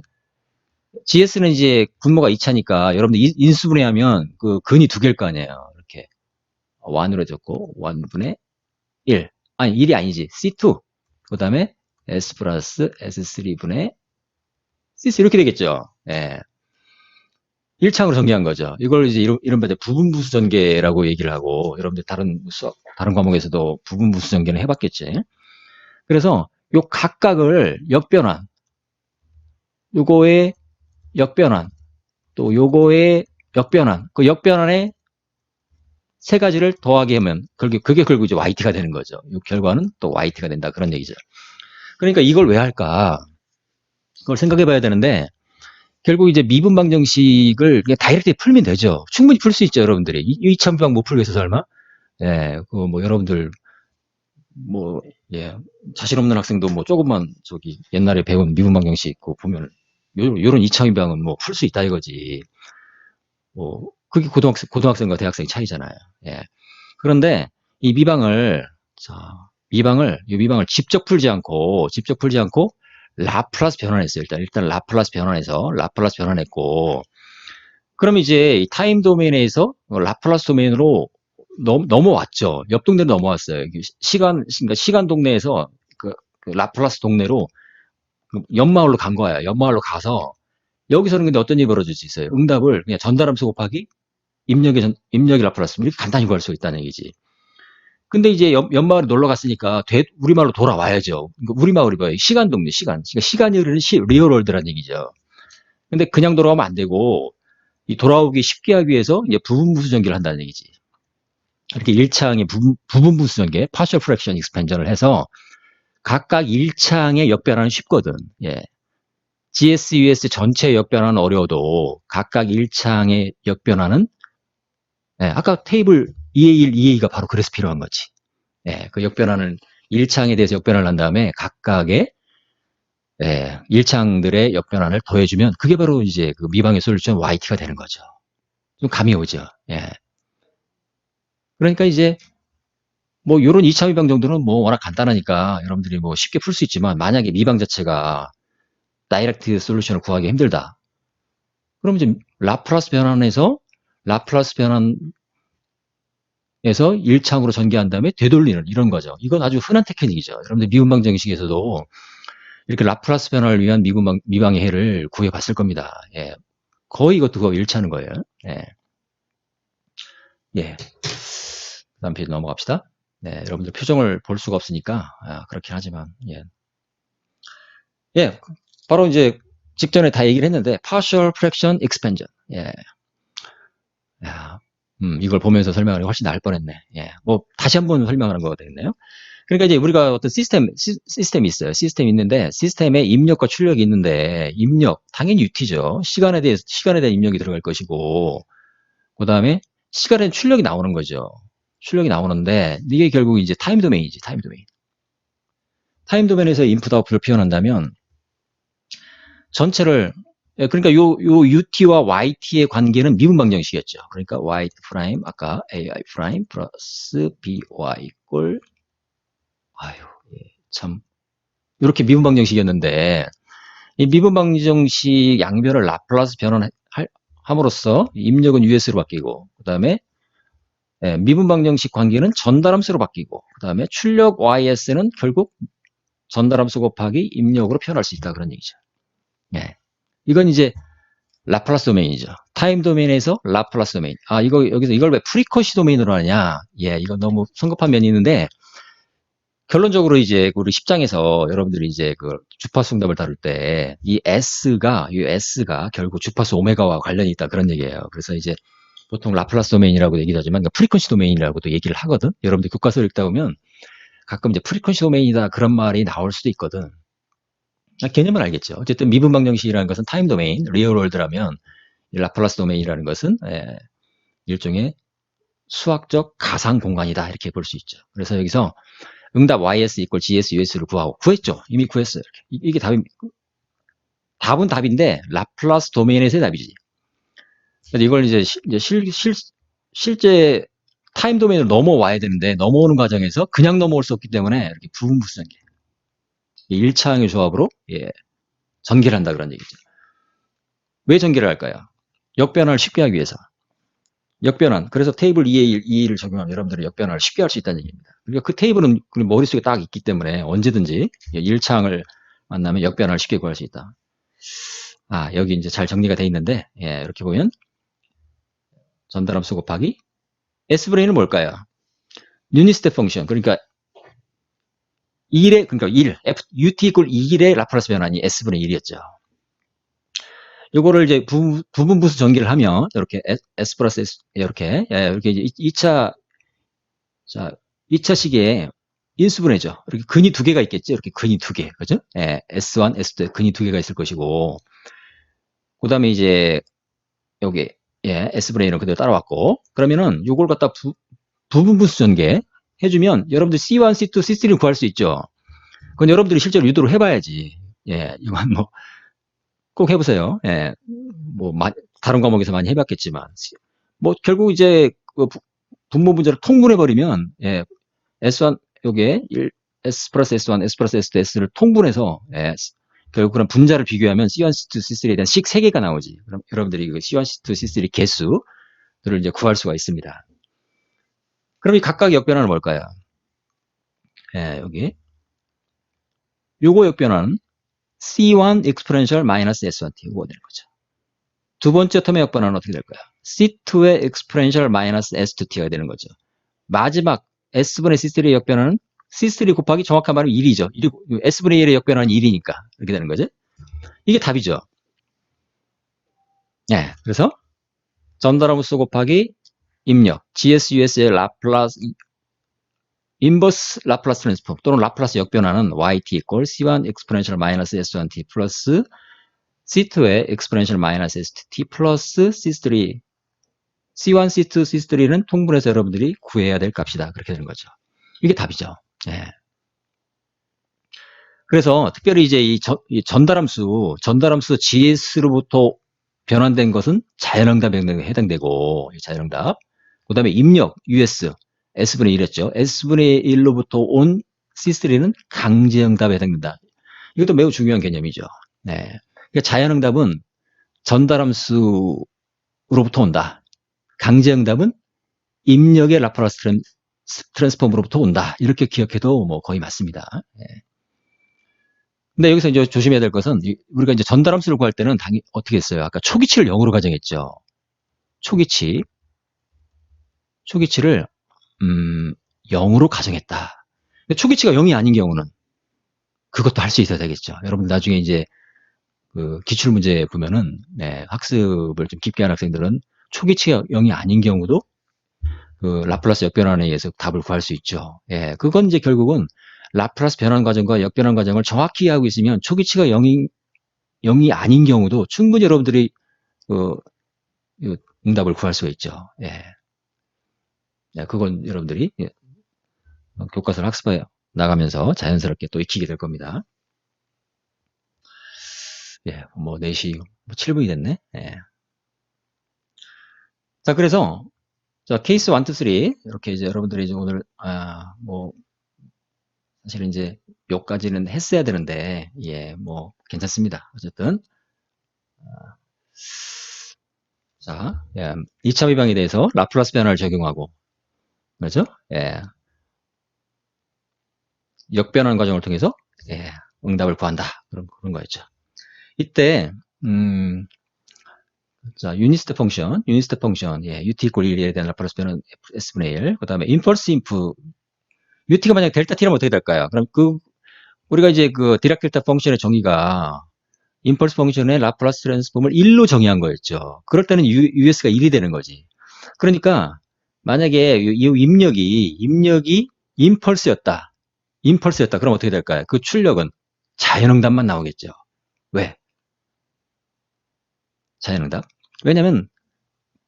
GS는 이제 분모가 2차니까 여러분들 인수분해하면 그 근이 두 개일 거 아니에요. 이렇게 1으로 적고 1분의 1. 아니 1이 아니지. C2. 그 다음에 S 플러스 S3분의 C3 이렇게 되겠죠. 예. 1창으로 전개한 거죠. 이걸 이제 이른바 부분부수 전개라고 얘기를 하고, 여러분들 다른 과목에서도 부분부수 전개는 해봤겠지. 그래서 요 각각을 역변환, 요거의 역변환, 또 요거의 역변환, 그 역변환에 세 가지를 더하게 하면 그게 결국 이제 YT가 되는 거죠. 이 결과는 또 YT가 된다, 그런 얘기죠. 그러니까 이걸 왜 할까? 그걸 생각해 봐야 되는데, 결국 이제 미분 방정식을 그냥 다이렉트에 풀면 되죠. 충분히 풀 수 있죠, 여러분들이. 이참방 못 풀겠어, 설마? 예, 뭐 여러분들 뭐, 예, 자신 없는 학생도 뭐 조금만 저기 옛날에 배운 미분 방정식 그거 보면 요런 이차원방은 뭐 풀 수 있다 이거지. 뭐 그게 고등학생과 대학생의 차이잖아요. 예. 그런데 이 미방을 직접 풀지 않고 라플라스 변환했어요. 일단 라플라스 변환했고, 그럼 이제 이 타임 도메인에서 라플라스 도메인으로 넘어왔죠. 옆 동네로 넘어왔어요. 그러니까 시간 동네에서 그 라플라스 동네로 연마을로 간 거예요. 연마을로 가서 여기서는 근데 어떤 일이 벌어질 수 있어요? 응답을 그냥 전달함수 곱하기 입력의 라플라스 이렇게 간단히 구할 수 있다는 얘기지. 근데 이제 연마을에 놀러 갔으니까 우리말로 돌아와야죠. 그러니까 우리마을이 뭐예요? 시간 동네, 시간. 그러니까 시간이 흐르는 리얼월드라는 얘기죠. 근데 그냥 돌아오면 안 되고, 이 돌아오기 쉽게 하기 위해서 이제 부분부수 전개를 한다는 얘기지. 이렇게 1차항의 부분부수 전개, partial fraction expansion을 해서 각각 1차항의 역변환은 쉽거든. 예. GS, US 전체 역변환은 어려워도 각각 1차항의 역변환은, 예, 아까 테이블 2A1, 2A가 바로 그래서 필요한 거지. 예, 그 역변환을 1차항에 대해서 역변환을 한 다음에 각각의, 예, 1차항들의 역변환을 더해주면 그게 바로 이제 그 미방의 솔루션 YT가 되는 거죠. 좀 감이 오죠. 예. 그러니까 이제 뭐 요런 2차 미방 정도는 뭐 워낙 간단하니까 여러분들이 뭐 쉽게 풀 수 있지만, 만약에 미방 자체가 다이렉트 솔루션을 구하기 힘들다. 그럼 이제 라플라스 변환에서 1차항으로 전개한 다음에 되돌리는 이런 거죠. 이건 아주 흔한 테크닉이죠. 여러분들 미분 방정식에서도 이렇게 라플라스 변환을 위한 미방의 해를 구해봤을 겁니다. 예. 거의 이것도 그거 일치하는 거예요. 예. 예. 다음 페이지 넘어갑시다. 네, 여러분들 표정을 볼 수가 없으니까 그렇긴 하지만, 예. 예, 바로 이제 직전에 다 얘기를 했는데 partial fraction expansion. 예. 야, 이걸 보면서 설명하기 훨씬 나을 뻔했네. 예. 뭐 다시 한번 설명하는 거가 되겠네요. 그러니까 이제 우리가 어떤 시스템이 있어요. 시스템이 있는데 시스템에 입력과 출력이 있는데, 입력 당연히 UT죠. 시간에 대한 입력이 들어갈 것이고, 그다음에 시간에 출력이 나오는 거죠. 출력이 나오는데 이게 결국 이제 타임 도메인이지. 타임 도메인에서 인풋 아웃풋을 표현한다면 전체를, 그러니까 요 UT와 YT의 관계는 미분 방정식이었죠. 그러니까 YT 프라임, 아까 AI 프라임 플러스 BY 꼴, 아유, 참, 이렇게 미분 방정식이었는데, 이 미분 방정식 양변을 라플라스 변환함으로써 입력은 US로 바뀌고, 그 다음에 미분 방정식 관계는 전달함수로 바뀌고, 그 다음에 출력 YS는 결국 전달함수 곱하기 입력으로 표현할 수 있다, 그런 얘기죠. 예. 이건 이제 라플라스 도메인이죠. 타임 도메인에서 라플라스 도메인. 아, 여기서 이걸 왜 프리쿼시 도메인으로 하냐? 예, 이거 너무 성급한 면이 있는데, 결론적으로 이제 우리 10장에서 여러분들이 이제 그 주파수 응답을 다룰 때, 이 S가 결국 주파수 오메가와 관련이 있다 그런 얘기예요. 그래서 이제 보통 라플라스 도메인이라고 얘기도 하지만, 그러니까 프리퀀시 도메인이라고도 얘기를 하거든. 여러분들 교과서를 읽다 보면 가끔 이제 프리퀀시 도메인이다 그런 말이 나올 수도 있거든. 개념은 알겠죠. 어쨌든 미분 방정식이라는 것은 타임 도메인, 리얼 월드라면 이 라플라스 도메인이라는 것은 일종의 수학적 가상 공간이다 이렇게 볼 수 있죠. 그래서 여기서 응답 YS 이퀄 GS US를 구했죠. 이미 구했어요. 이게 답은 답인데 라플라스 도메인에서의 답이지. 그래서 이걸 이제 실제 타임 도메인으로 넘어와야 되는데 넘어오는 과정에서 그냥 넘어올 수 없기 때문에 이렇게 부분부수 전개, 1차항의 조합으로 전개를 한다 그런 얘기죠. 왜 전개를 할까요? 역변화를 쉽게 하기 위해서. 역변환. 그래서 테이블 2의 2를 적용하면 여러분들은 역변화를 쉽게 할 수 있다는 얘기입니다. 그러니까 그 테이블은 머릿속에 딱 있기 때문에 언제든지 1차항을 만나면 역변화를 쉽게 구할 수 있다. 아, 여기 이제 잘 정리가 돼 있는데, 이렇게 보면 전달함수 곱하기 S분의 1은 뭘까요? 유닛 스텝 펑션. 그러니까 1, UT 이퀄 2의 라플라스 변환이 S분의 1이었죠. 요거를 이제 부분부수 전개를 하면 이렇게 S 플러스 S 이렇게 이제 2차 시기에 인수분해죠. 이렇게 근이 두 개가 있겠죠. 이렇게 근이 두 개, 그죠? S1, S2 근이 두 개가 있을 것이고, 그 다음에 이제 여기 S분의 1은 그대로 따라왔고, 그러면은 요걸 갖다 부분부수 전개 해주면 여러분들 C1, C2, C3를 구할 수 있죠. 그건 여러분들이 실제로 유도를 해봐야지. 이건 뭐 꼭 해보세요. 뭐 다른 과목에서 많이 해봤겠지만, 뭐 결국 이제 그 분모 분자를 통분해버리면 S1 요게 S 플러스 S1, S 플러스 S2, S를 통분해서 결국 그런 분자를 비교하면 C1, C2, C3에 대한 식 3개가 나오지. 그럼 여러분들이 그 C1, C2, C3 개수들을 이제 구할 수가 있습니다. 그럼 이 각각의 역변화는 뭘까요? 여기 요거 역변화는 C1 exponential minus S1t 이거 되는 거죠. 두 번째 텀의 역변화는 어떻게 될까요? C2의 exponential minus S2t가 되는 거죠. 마지막 S분의 C3의 역변화는 C3 곱하기 정확한 말은 1이죠. S분의 1의 역변화는 1이니까 이렇게 되는 거죠. 이게 답이죠. 그래서 전달함수 곱하기 입력 GS, US의 라플라스 인버스 라플라스 트랜스폼 또는 라플라스 역변화는 YT 이퀄 C1 exponential minus S1t 플러스 C2의 exponential minus S2t 플러스 C3 C1, C2, C3는 통분해서 여러분들이 구해야 될 값이다. 그렇게 되는 거죠. 이게 답이죠. 그래서 특별히 이제 이 전달함수 GS로부터 변환된 것은 자연응답에 해당되고, 자연응답. 그 다음에 입력, US, S분의 1이었죠. S분의 1로부터 온 C3는 강제응답에 해당된다. 이것도 매우 중요한 개념이죠. 그러니까 자연응답은 전달함수로부터 온다. 강제응답은 입력의 라플라스 트랜스폼으로부터 온다. 이렇게 기억해도 뭐 거의 맞습니다. 근데 여기서 이제 조심해야 될 것은 우리가 이제 전달함수를 구할 때는 당연히 어떻게 했어요? 아까 초기치를 0으로 가정했죠. 초기치를 0으로 가정했다. 근데 초기치가 0이 아닌 경우는 그것도 할 수 있어야 되겠죠. 여러분들 나중에 이제 그 기출문제 보면은 학습을 좀 깊게 한 학생들은 초기치가 0이 아닌 경우도 그 라플라스 역변환에 의해서 답을 구할 수 있죠. 그건 이제 결국은 라플라스 변환 과정과 역변환 과정을 정확히 이해하고 있으면 초기치가 0이 아닌 경우도 충분히 여러분들이 그 응답을 구할 수가 있죠. 그건 여러분들이 교과서를 학습해 나가면서 자연스럽게 또 익히게 될 겁니다. 뭐 4시 7분이 됐네. 자, 그래서 케이스 1, 2, 3 이렇게 이제 여러분들이 이제 오늘 뭐 사실 이제 요까지는 했어야 되는데 뭐 괜찮습니다. 어쨌든 자, 2차 비방에 대해서 라플라스 변화를 적용하고 그렇죠? 역변환 과정을 통해서 응답을 구한다. 그런 거였죠. 이때 자, 유닛스텝 펑션, 예, ut 이퀄 1에 대한 라플라스 변화는 s분의 1. 그 다음에 인펄스 인프, ut가 만약 델타 t라면 어떻게 될까요? 그럼 우리가 이제 그 디락 델타 펑션의 정의가 임펄스 펑션의 라플라스 트랜스폼을 1로 정의한 거였죠. 그럴 때는 us가 1이 되는 거지. 그러니까 만약에 이 입력이 임펄스였다. 그럼 어떻게 될까요? 그 출력은 자연응답만 나오겠죠. 왜? 자연응답. 왜냐면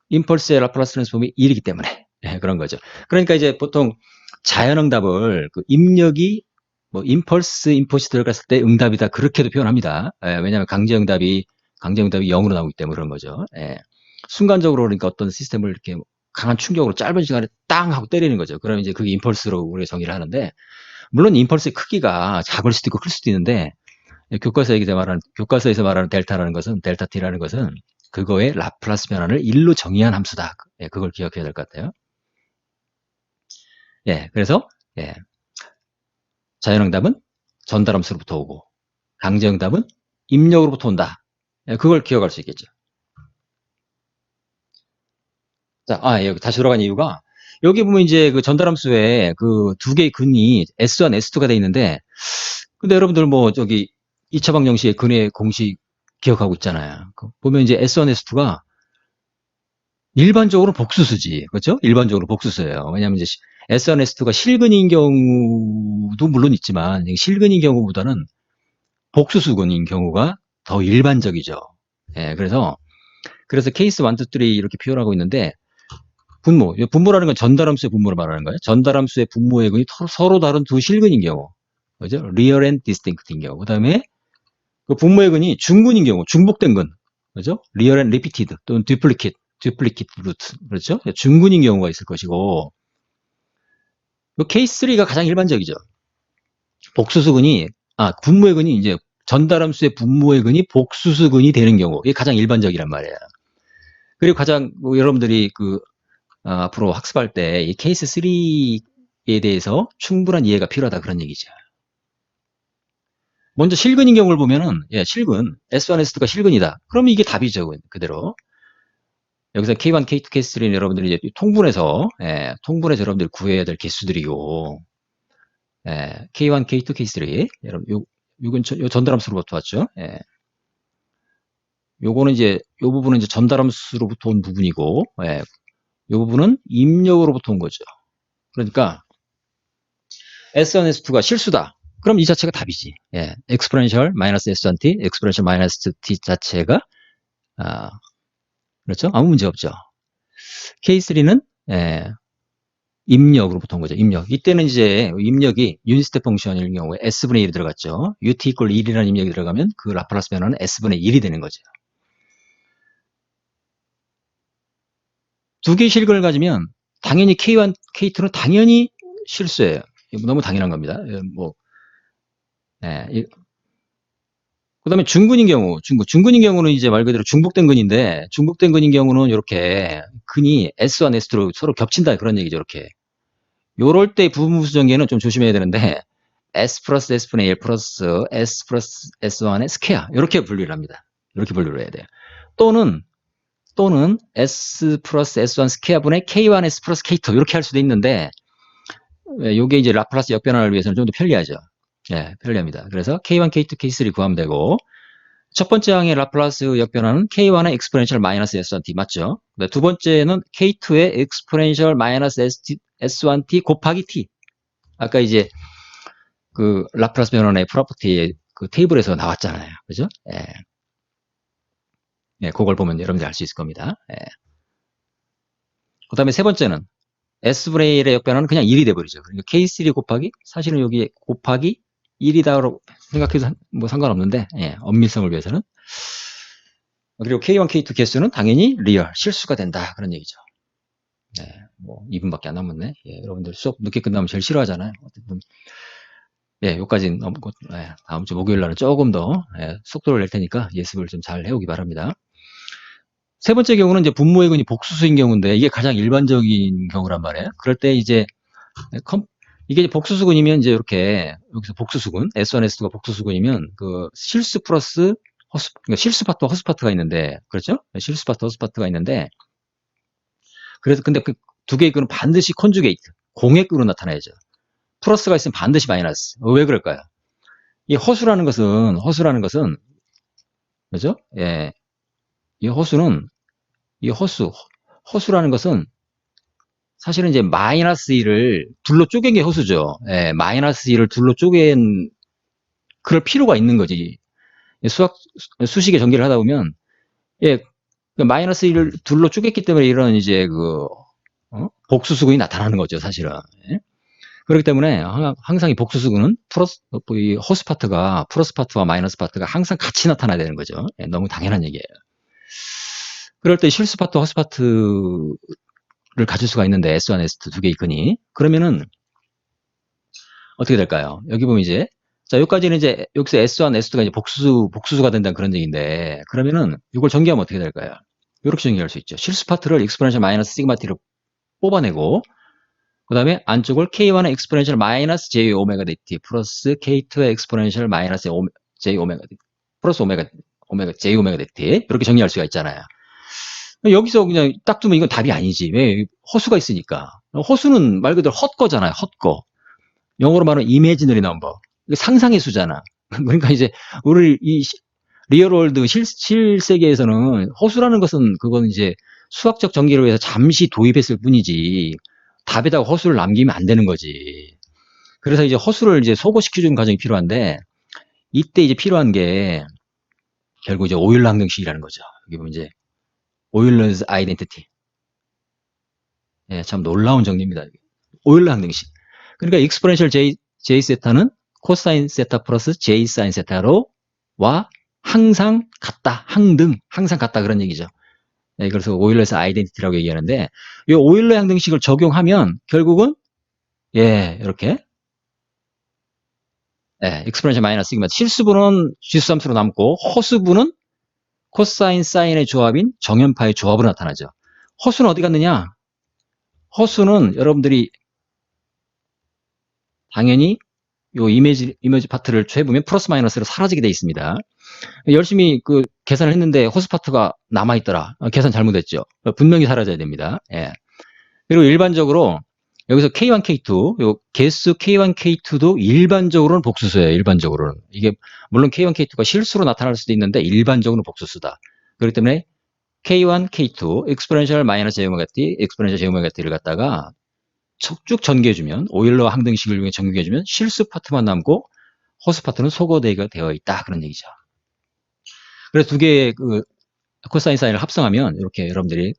임펄스의 라플라스 트랜스폼이 1이기 때문에. 네, 그런 거죠. 그러니까 이제 보통 자연응답을 그 입력이 뭐 임펄스 인풋이 들어갔을 때 응답이다 그렇게도 표현합니다. 예, 왜냐하면 강제응답이 0으로 나오기 때문에 그런 거죠. 예. 순간적으로 그러니까 어떤 시스템을 이렇게 강한 충격으로 짧은 시간에 땅 하고 때리는 거죠. 그러면 이제 그게 임펄스로 우리가 정의를 하는데 물론 임펄스의 크기가 작을 수도 있고 클 수도 있는데 교과서에서 말하는 델타라는 것은 델타 t라는 것은 그거의 라플라스 변환을 1로 정의한 함수다. 예, 그걸 기억해야 될 것 같아요. 예, 그래서 예, 자연응답은 전달함수로부터 오고 강제응답은 입력으로부터 온다. 예, 그걸 기억할 수 있겠죠. 자, 여기 다시 돌아간 이유가 여기 보면 이제 그 전달함수에 그 두 개의 근이 S1, S2가 돼 있는데 근데 여러분들 뭐 저기 2차 방정식의 근의 공식 기억하고 있잖아요. 보면 이제 S1, S2가 일반적으로 복수수지. 그렇죠? 일반적으로 복수수예요. 왜냐하면 이제 S1, S2가 실근인 경우도 물론 있지만 실근인 경우보다는 복수수근인 경우가 더 일반적이죠. 예, 그래서 케이스 1, 2, 3 이렇게 표현하고 있는데 분모라는 건 전달함수의 분모를 말하는 거예요. 전달함수의 분모의 근이 서로 다른 두 실근인 경우. 그죠? real and distinct인 경우. 그 다음에 그 분모의 근이 중근인 경우, 중복된 근. 그죠? real and repeated 또는 duplicate root. 그렇죠? 중근인 경우가 있을 것이고, 케이스 3가 가장 일반적이죠. 분모의 근이 이제 전달함수의 분모의 근이 복수수 근이 되는 경우. 이게 가장 일반적이란 말이에요. 그리고 가장 여러분들이 앞으로 학습할 때 이 케이스 3에 대해서 충분한 이해가 필요하다 그런 얘기죠. 먼저 실근인 경우를 보면은 실근 S1, S2가 실근이다. 그러면 이게 답이죠. 그대로. 여기서 K1, K2, K3는 여러분들이 이제 통분해서 여러분들이 구해야 될 개수들이고 K1, K2, K3 여러분 요건 전달함수로부터 왔죠. 요거는 이제 요 부분은 이제 전달함수로부터 온 부분이고 요 부분은 입력으로부터 온 거죠. 그러니까 S1, S2가 실수다. 그럼 이 자체가 답이지. exponential 마이너스 S1t, exponential 마이너스 t 자체가 그렇죠? 아무 문제 없죠. K3는 입력으로부터 온 거죠. 입력. 이때는 이제 입력이 유닛 스텝 펑션일 경우에 S분의 1이 들어갔죠. ut 이퀄 1이라는 입력이 들어가면 그 라플라스 변화는 S분의 1이 되는 거죠. 두 개의 실근을 가지면 당연히 K1, K2는 당연히 실수예요. 너무 당연한 겁니다. 그 다음에 중근인 경우는 이제 말 그대로 중복된 근인데, 중복된 근인 경우는 이렇게 근이 S1, S2로 서로 겹친다 그런 얘기죠. 이렇게. 요럴 때 부분부수전개는 좀 조심해야 되는데, S 플러스 S분의 1 플러스 S 플러스 S1의 스퀘어. 이렇게 분류를 합니다. 이렇게 분류를 해야 돼요. 또는 S 플러스 S1 스퀘어분의 K1 S 플러스 K2 이렇게 할 수도 있는데, 요게 이제 라플라스 역변환을 위해서는 좀 더 편리하죠. 편리합니다. 그래서 K1, K2, K3 구하면 되고, 첫 번째 항의 라플라스 역변환은 K1의 exponential 마이너스 S1t 맞죠? 두 번째는 K2의 exponential 마이너스 S1t 곱하기 t. 아까 이제 그 라플라스 변환의 프로퍼티 그 테이블에서 나왔잖아요. 그죠? 그걸 보면 여러분들이 알 수 있을 겁니다. 그 다음에 세 번째는 S분의 1의 역변환은 그냥 1이 돼버리죠. 그러니까 K3 곱하기, 사실은 여기 곱하기 1이다라고 생각해도 뭐 상관없는데, 엄밀성을 위해서는. 그리고 K1, K2 개수는 당연히 리얼, 실수가 된다. 그런 얘기죠. 뭐 2분밖에 안 남았네. 여러분들 수업 늦게 끝나면 제일 싫어하잖아요. 어쨌든. 여기까지는 넘고, 다음 주 목요일 날은 조금 더 속도를 낼 테니까 예습을 좀 잘 해오기 바랍니다. 세 번째 경우는 이제 분모의 근이 복수수인 경우인데 이게 가장 일반적인 경우란 말이에요. 그럴 때 이제 이게 복수수근이면 이제 이렇게 여기서 복수수근 S1, S2가 복수수근이면 그 실수 플러스 그러니까 실수 파트와 허스 파트가 있는데, 그렇죠? 실수 파트, 허스 파트가 있는데, 그래서 근데 그 두 개의 끈은 반드시 컨주게이트, 공액으로 나타나야죠. 플러스가 있으면 반드시 마이너스. 왜 그럴까요? 이 허수라는 것은, 그죠? 예. 이 허수는, 이 허수라는 것은 사실은 이제 마이너스 1을 둘로 쪼갠 게 허수죠. 예, 마이너스 1을 둘로 쪼갠, 그럴 필요가 있는 거지. 수식의 전개를 하다 보면, 예, 그 마이너스 1을 둘로 쪼갰기 때문에 이런 이제 복수수근이 나타나는 거죠, 사실은. 예? 그렇기 때문에 항상 이 복수수근은 이 허수 파트가, 플러스 파트와 마이너스 파트가 항상 같이 나타나야 되는 거죠. 예, 너무 당연한 얘기예요. 그럴 때 실수 파트, 허수 파트를 가질 수가 있는데, S1, S2 두 개의 끈이. 그러면은, 어떻게 될까요? 여기 보면 이제, 자, 여기까지는 이제, 여기서 S1, S2가 이제 복수수가 된다는 그런 얘기인데, 그러면은, 이걸 전개하면 어떻게 될까요? 이렇게 전개할 수 있죠. 실수 파트를 익스포넨셜 마이너스 시그마 t로 뽑아내고, 그 다음에 안쪽을 K1의 익스포넨셜 마이너스 J 오메가 dt 플러스 K2의 익스포넨셜 마이너스 J 오메가 dt 플러스 J 오메가 dt 이렇게 정리할 수가 있잖아요. 여기서 그냥 딱 두면 이건 답이 아니지. 왜? 허수가 있으니까. 허수는 말 그대로 헛거잖아요. 헛거. 영어로 말하면 imaginary number. 상상의 수잖아. 그러니까 이제 우리 이 리얼월드 실세계에서는 허수라는 것은 그건 이제 수학적 전개를 위해서 잠시 도입했을 뿐이지 답에다가 허수를 남기면 안 되는 거지. 그래서 이제 허수를 이제 소거시켜주는 과정이 필요한데 이때 이제 필요한 게 결국 이제 오일러 항등식이라는 거죠. 여기 보면 이제 오일러's 아이덴티티. 예, 참 놀라운 정리입니다. 오일러 항등식. 그러니까 익스포넨셜 J 세타는 코사인 세타 플러스 J 사인 세타로 와 항상 같다. 항상 같다 그런 얘기죠. 예, 그래서 오일러's 아이덴티티라고 얘기하는데 이 오일러 항등식을 적용하면 결국은 이렇게 익스포넨셜 마이너스 시그마 실수분은 G수함수로 남고 허수분은 코사인 사인의 조합인 정연파의 조합으로 나타나죠. 허수는 어디 갔느냐? 허수는 여러분들이 당연히 요 이미지 파트를 해보면 플러스 마이너스로 사라지게 돼 있습니다. 열심히 그 계산을 했는데 허수 파트가 남아있더라. 계산 잘못했죠. 분명히 사라져야 됩니다. 예. 그리고 일반적으로 여기서 K1, K2, 요 개수 K1, K2도 일반적으로는 복수수예요. 일반적으로는. 이게 물론 K1, K2가 실수로 나타날 수도 있는데 일반적으로는 복수수다. 그렇기 때문에 K1, K2, exponential 마이너스 제오메가 t, exponential 제오메가 t를 갖다가 쭉 전개해주면 오일러 항등식을 이용해 전개해주면 실수 파트만 남고 허수 파트는 소거되어 있다. 그런 얘기죠. 그래서 두 개의 그 코사인 사인을 합성하면 이렇게 여러분들이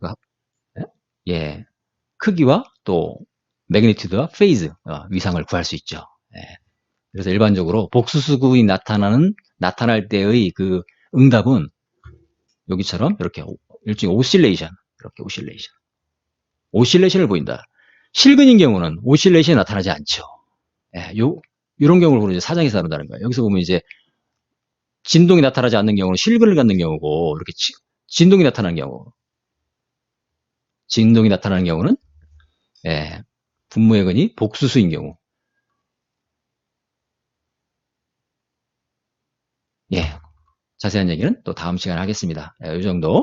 크기와 또 매그니튜드와 페이즈 위상을 구할 수 있죠. 그래서 일반적으로 복수수근이 나타날 때의 그 응답은 여기처럼 이렇게 일종의 오실레이션, 이렇게 오실레이션을 보인다. 실근인 경우는 오실레이션이 나타나지 않죠. 이런 경우를 보면 이제 사정에서 다룬다는 거예요. 여기서 보면 이제 진동이 나타나지 않는 경우는 실근을 갖는 경우고 이렇게 진동이 나타나는 경우는 분모의 근이 복수수인 경우. 자세한 얘기는 또 다음 시간에 하겠습니다. 이 정도.